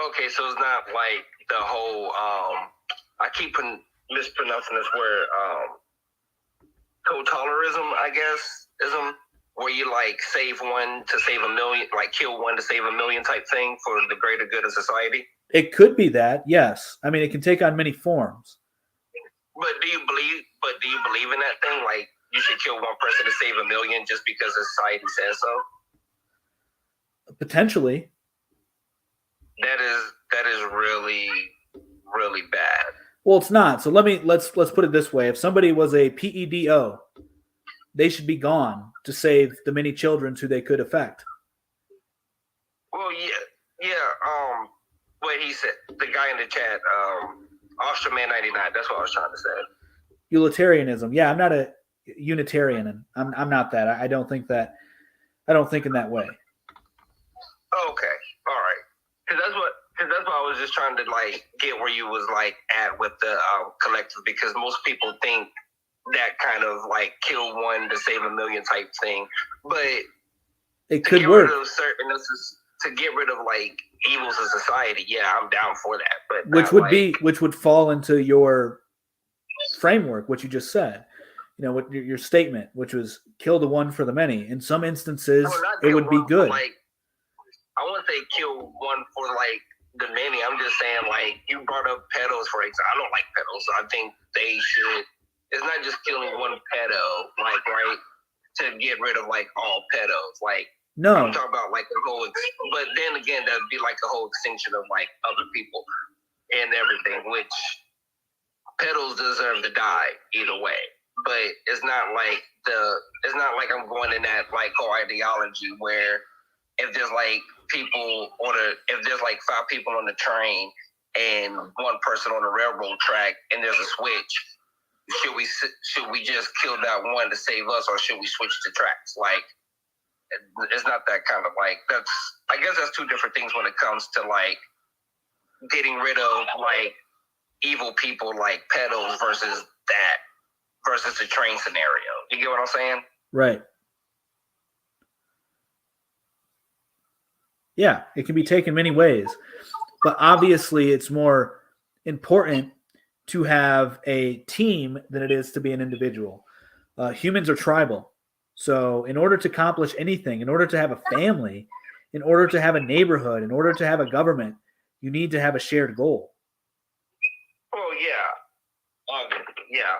Okay, so it's not like the whole I keep mispronouncing this word, totalitarianism, I guess, ism. where you like save one to save a million, like kill one to save a million type thing for the greater good of society? It could be that, yes. I mean, it can take on many forms. But do you believe in that thing? Like you should kill one person to save a million just because society says so? Potentially. That is really, really bad. Well, it's not. So let's put it this way. If somebody was a PEDO, they should be gone to save the many children who they could affect. Well, yeah. What he said, the guy in the chat, Austrian 99. That's what I was trying to say. Utilitarianism. Yeah, I'm not a Unitarian. I'm not that. I don't think that. I don't think in that way. Okay, all right. Because that's what I was just trying to like get where you was like at with the collective, because most people think that kind of like kill one to save a million type thing, but it could work. To get rid of like evils of society, yeah, I'm down for that. But which would fall into your framework, what you just said. You know, what your statement, which was kill the one for the many. In some instances, it would be good. Like, I wouldn't say kill one for like the many. I'm just saying, like, you brought up pedos, for example. I don't like pedos, so I think they should. It's not just killing one pedo, like, right, to get rid of like all pedos. Like, no, I'm talking about like the whole. But then again, that'd be like a whole extinction of like other people and everything, which pedos deserve to die either way. But it's not like I'm going in that like whole ideology where if there's like if there's like 5 people on the train and 1 person on the railroad track and there's a switch, should we just kill that one to save us, or should we switch the tracks? Like, it's not that kind of like, I guess that's 2 different things when it comes to like getting rid of like evil people like pedos versus the train scenario. You get what I'm saying? Right. Yeah, it can be taken many ways. But obviously it's more important to have a team than it is to be an individual. Humans are tribal. So in order to accomplish anything, in order to have a family, in order to have a neighborhood, in order to have a government, you need to have a shared goal. Oh, yeah. Yeah.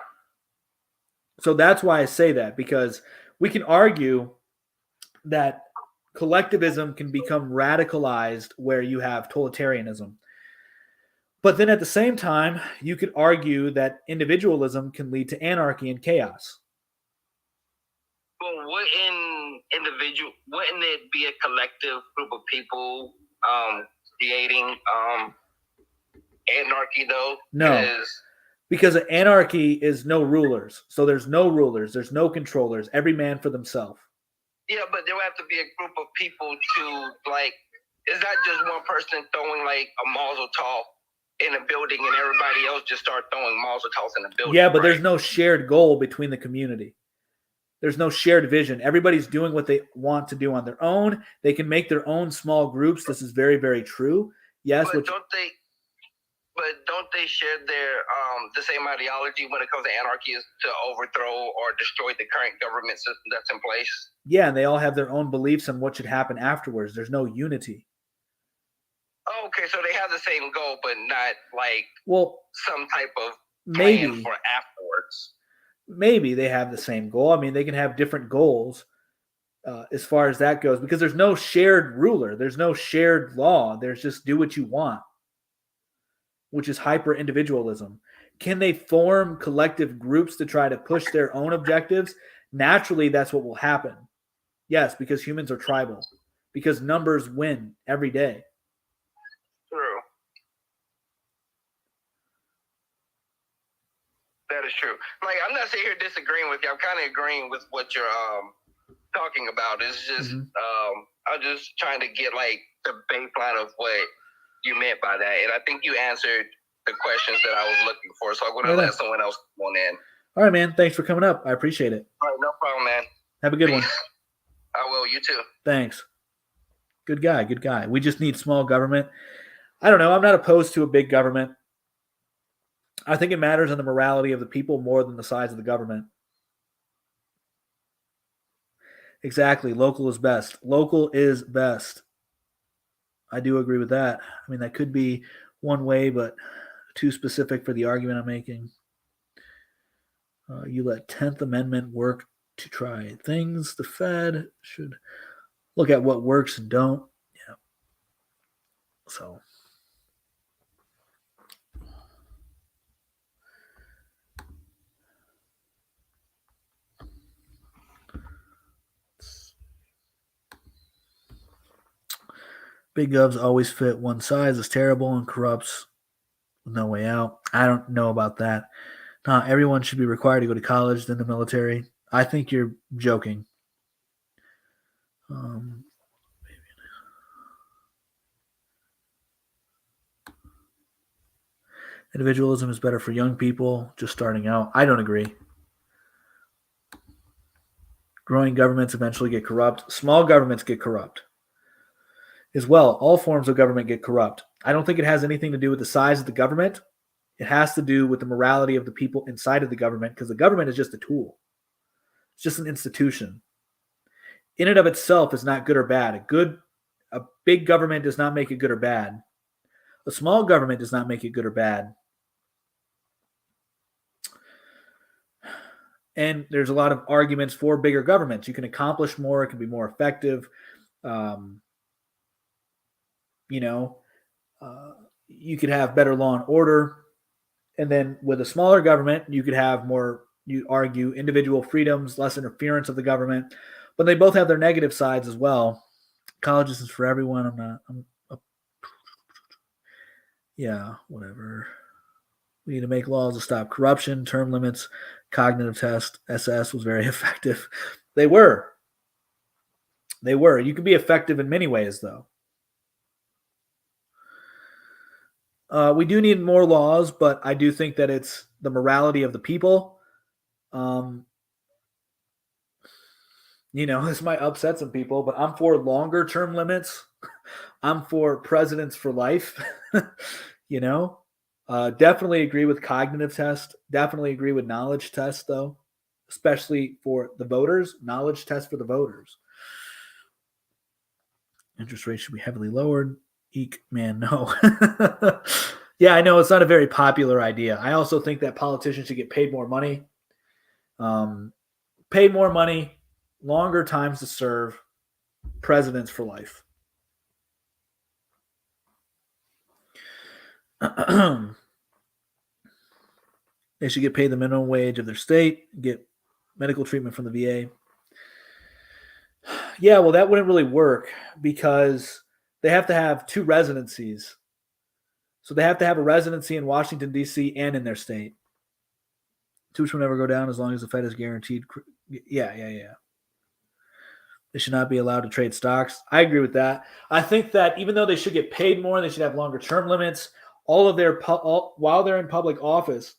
So that's why I say that, because we can argue that collectivism can become radicalized where you have totalitarianism. But then at the same time, you could argue that individualism can lead to anarchy and chaos. Well, wouldn't it be a collective group of people creating anarchy though? No. Because anarchy is no rulers. So there's no rulers, there's no controllers, every man for themselves. Yeah, but there would have to be a group of people to, like, it's not just one person throwing, like, a mazel tov in a building and everybody else just start throwing mazel tovs in the building. Yeah, but right? There's no shared goal between the community. There's no shared vision. Everybody's doing what they want to do on their own. They can make their own small groups. This is very, very true. Yes, but don't they share their the same ideology when it comes to anarchy, is to overthrow or destroy the current government system that's in place? Yeah, and they all have their own beliefs on what should happen afterwards. There's no unity. Oh, okay, so they have the same goal, but not like some type of plan for afterwards. Maybe they have the same goal. I mean, they can have different goals as far as that goes, because there's no shared ruler. There's no shared law. There's just do what you want, which is hyper-individualism. Can they form collective groups to try to push their own objectives? Naturally, that's what will happen. Yes, because humans are tribal. Because numbers win every day. True. That is true. Like, I'm not sitting here disagreeing with you. I'm kind of agreeing with what you're talking about. It's just, I'm just trying to get, like, the baseline of what you meant by that. And I think you answered the questions that I was looking for. So I'm going to let someone else come on in. All right, man. Thanks for coming up. I appreciate it. All right, no problem, man. Have a good one. I will. You too. Thanks. Good guy. Good guy. We just need small government. I don't know. I'm not opposed to a big government. I think it matters on the morality of the people more than the size of the government. Exactly. Local is best. Local is best. I do agree with that. I mean, that could be one way, but too specific for the argument I'm making. You let 10th Amendment work to try things. The Fed should look at what works and don't. Yeah. So. Big govs always fit one size. It's terrible and corrupts with no way out. I don't know about that. Not everyone should be required to go to college, then the military. I think you're joking. Individualism is better for young people just starting out. I don't agree. Growing governments eventually get corrupt. Small governments get corrupt as well. All forms of government get corrupt. I don't think it has anything to do with the size of the government. It has to do with the morality of the people inside of the government, because the government is just a tool. It's just an institution. In and of itself is not good or bad. A big government does not make it good or bad. A small government does not make it good or bad. And there's a lot of arguments for bigger governments. You can accomplish more. It can be more effective. You could have better law and order. And then with a smaller government, you could have more, you argue, individual freedoms, less interference of the government. But they both have their negative sides as well. College isn't for everyone. Whatever. We need to make laws to stop corruption, term limits, cognitive test, SS was very effective. They were. You can be effective in many ways, though. We do need more laws, but I do think that it's the morality of the people. This might upset some people, but I'm for longer term limits. I'm for presidents for life. Definitely agree with cognitive test. Definitely agree with knowledge test, though, especially for the voters. Knowledge test for the voters. Interest rates should be heavily lowered. Eek, man, no. Yeah, I know it's not a very popular idea. I also think that politicians should get paid more money. Paid more money, longer times to serve, presidents for life. They should get paid the minimum wage of their state, get medical treatment from the VA. Yeah, well, that wouldn't really work because they have to have 2 residencies. So they have to have a residency in Washington, D.C. and in their state. Tuition will never go down as long as the Fed is guaranteed. Yeah. They should not be allowed to trade stocks. I agree with that. I think that even though they should get paid more, they should have longer term limits. While they're in public office,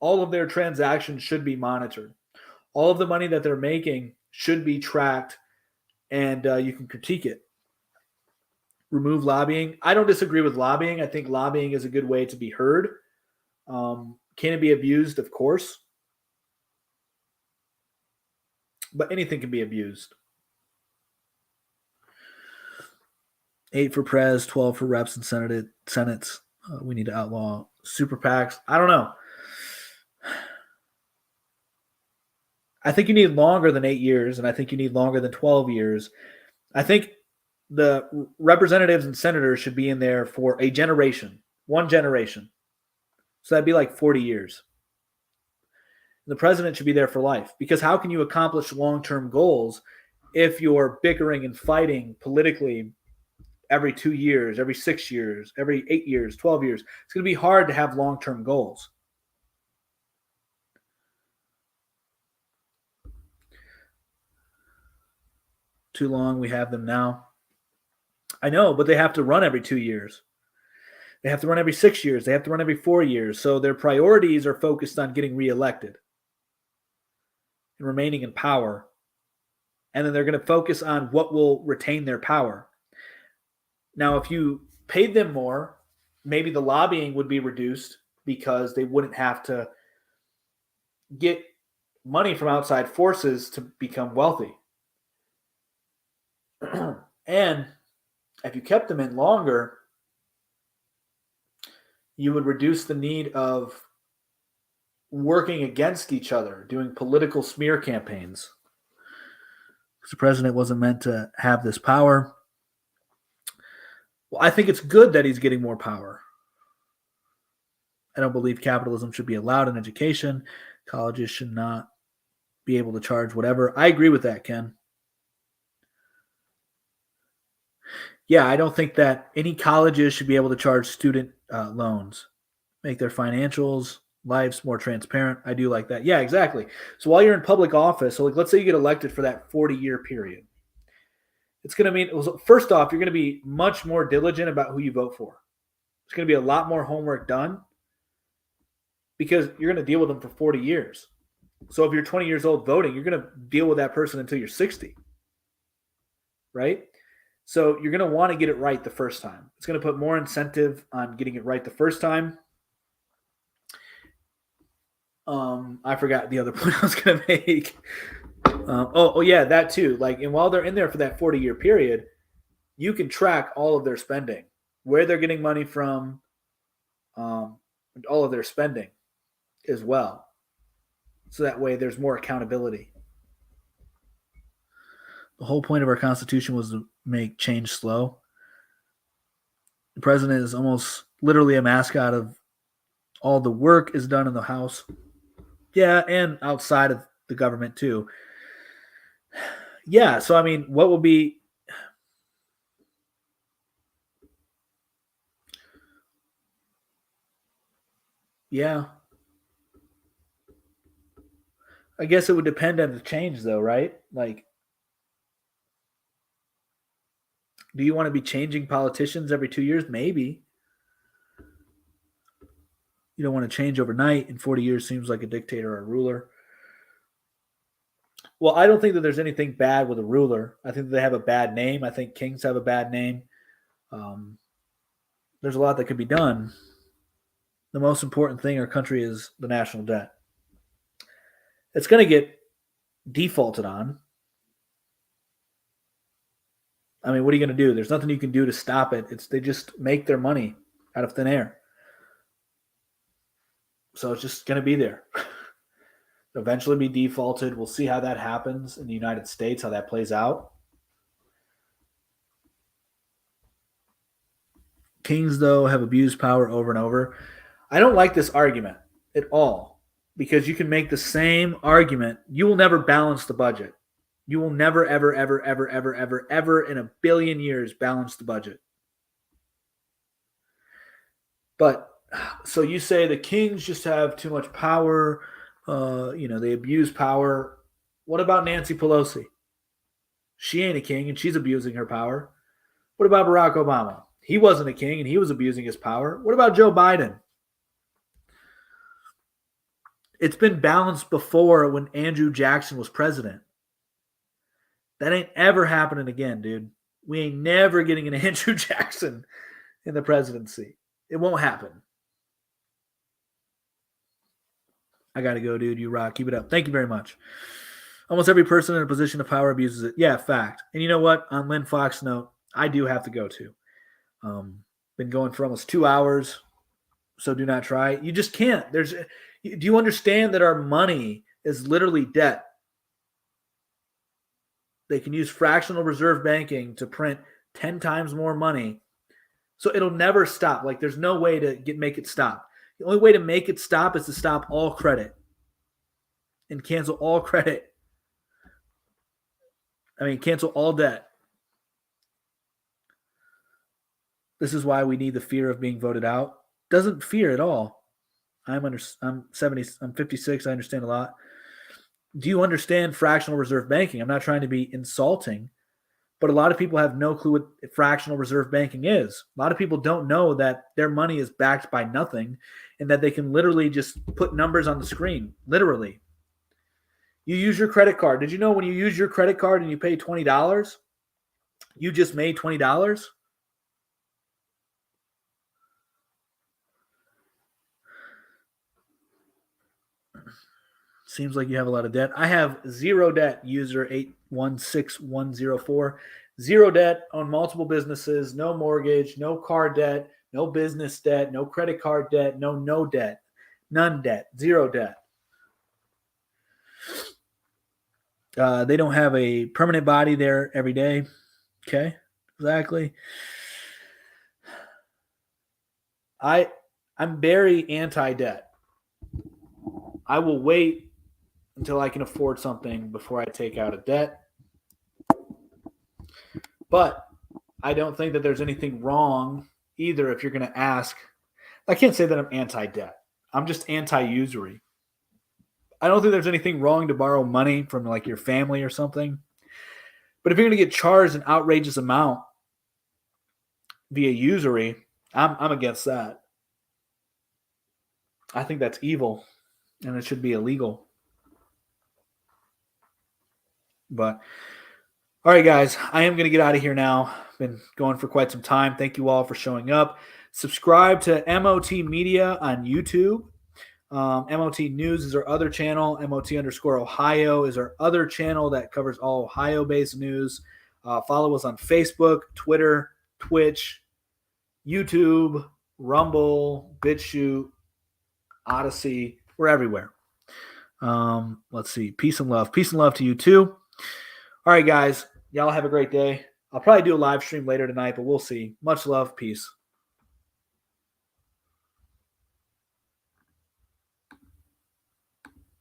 all of their transactions should be monitored. All of the money that they're making should be tracked, and you can critique it. Remove lobbying. I don't disagree with lobbying. I think lobbying is a good way to be heard. Can it be abused? Of course. But anything can be abused. 8 for Prez, 12 for reps and senates. We need to outlaw super PACs. I don't know. I think you need longer than 8 years, and I think you need longer than 12 years. I think the representatives and senators should be in there for a generation, 1 generation. So that'd be like 40 years. The president should be there for life, because how can you accomplish long-term goals if you're bickering and fighting politically every 2 years, every 6 years, every 8 years, 12 years? It's going to be hard to have long-term goals. Too long, we have them now. I know, but they have to run every 2 years. They have to run every 6 years. They have to run every 4 years. So their priorities are focused on getting reelected and remaining in power. And then they're going to focus on what will retain their power. Now, if you paid them more, maybe the lobbying would be reduced because they wouldn't have to get money from outside forces to become wealthy. And if you kept them in longer, you would reduce the need of working against each other, doing political smear campaigns. Because the president wasn't meant to have this power. Well, I think it's good that he's getting more power. I don't believe capitalism should be allowed in education. Colleges should not be able to charge whatever. I agree with that, Ken. Yeah, I don't think that any colleges should be able to charge student loans, make their financials, lives more transparent. I do like that. Yeah, exactly. So while you're in public office, so like let's say you get elected for that 40-year period, it's going to mean, first off, you're going to be much more diligent about who you vote for. There's going to be a lot more homework done because you're going to deal with them for 40 years. So if you're 20 years old voting, you're going to deal with that person until you're 60, right? So you're going to want to get it right the first time. It's going to put more incentive on getting it right the first time. I forgot the other point I was going to make. Yeah, that too. Like, and while they're in there for that 40-year period, you can track all of their spending, where they're getting money from, all of their spending as well. So that way there's more accountability. The whole point of our Constitution was to make change slow. The president is almost literally a mascot of all the work is done in the House. Yeah, and outside of the government too. Yeah, so I mean, what will be... Yeah. I guess it would depend on the change though, right? Like, do you want to be changing politicians every 2 years? Maybe. You don't want to change overnight. In 40 years seems like a dictator or a ruler. Well, I don't think that there's anything bad with a ruler. I think that they have a bad name. I think kings have a bad name. There's a lot that could be done. The most important thing in our country is the national debt. It's going to get defaulted on. I mean, what are you going to do? There's nothing you can do to stop it. They just make their money out of thin air. So it's just going to be there. It'll eventually be defaulted. We'll see how that happens in the United States, how that plays out. Kings, though, have abused power over and over. I don't like this argument at all because you can make the same argument. You will never balance the budget. You will never, ever, ever, ever, ever, ever, ever in a billion years balance the budget. But so you say the kings just have too much power. They abuse power. What about Nancy Pelosi? She ain't a king and she's abusing her power. What about Barack Obama? He wasn't a king and he was abusing his power. What about Joe Biden? It's been balanced before when Andrew Jackson was president. That ain't ever happening again, dude. We ain't never getting an Andrew Jackson in the presidency. It won't happen. I got to go, dude. You rock. Keep it up. Thank you very much. Almost every person in a position of power abuses it. Yeah, fact. And you know what? On Lynn Fox note, I do have to go too. Been going for almost 2 hours, so do not try. You just can't. Do you understand that our money is literally debt? They can use fractional reserve banking to print 10 times more money. So it'll never stop. Like, there's no way to make it stop. The only way to make it stop is to stop all credit and cancel all credit. Cancel all debt. This is why we need the fear of being voted out. Doesn't fear at all. I'm 70. I'm 56. I understand a lot. Do you understand fractional reserve banking? I'm not trying to be insulting, but a lot of people have no clue what fractional reserve banking is. A lot of people don't know that their money is backed by nothing and that they can literally just put numbers on the screen. Literally. You use your credit card. Did you know when you use your credit card and you pay $20, you just made $20? Seems like you have a lot of debt. I have zero debt, user 816104. Zero debt, own multiple businesses, no mortgage, no car debt, no business debt, no credit card debt, no debt, none debt, zero debt. They don't have a permanent body there every day. Okay, exactly. I'm very anti-debt. I will wait until I can afford something before I take out a debt. But I don't think that there's anything wrong either if you're going to ask. I can't say that I'm anti-debt. I'm just anti-usury. I don't think there's anything wrong to borrow money from like your family or something. But if you're going to get charged an outrageous amount via usury, I'm against that. I think that's evil and it should be illegal. But all right, guys, I am going to get out of here now. Been going for quite some time. Thank you all for showing up. Subscribe to MOT Media on YouTube. MOT News is our other channel. MOT_Ohio is our other channel that covers all Ohio-based news. Follow us on Facebook, Twitter, Twitch, YouTube, Rumble, BitChute, Odyssey. We're everywhere. Let's see. Peace and love. Peace and love to you too. All right, guys. Y'all have a great day. I'll probably do a live stream later tonight, but we'll see. Much love. Peace.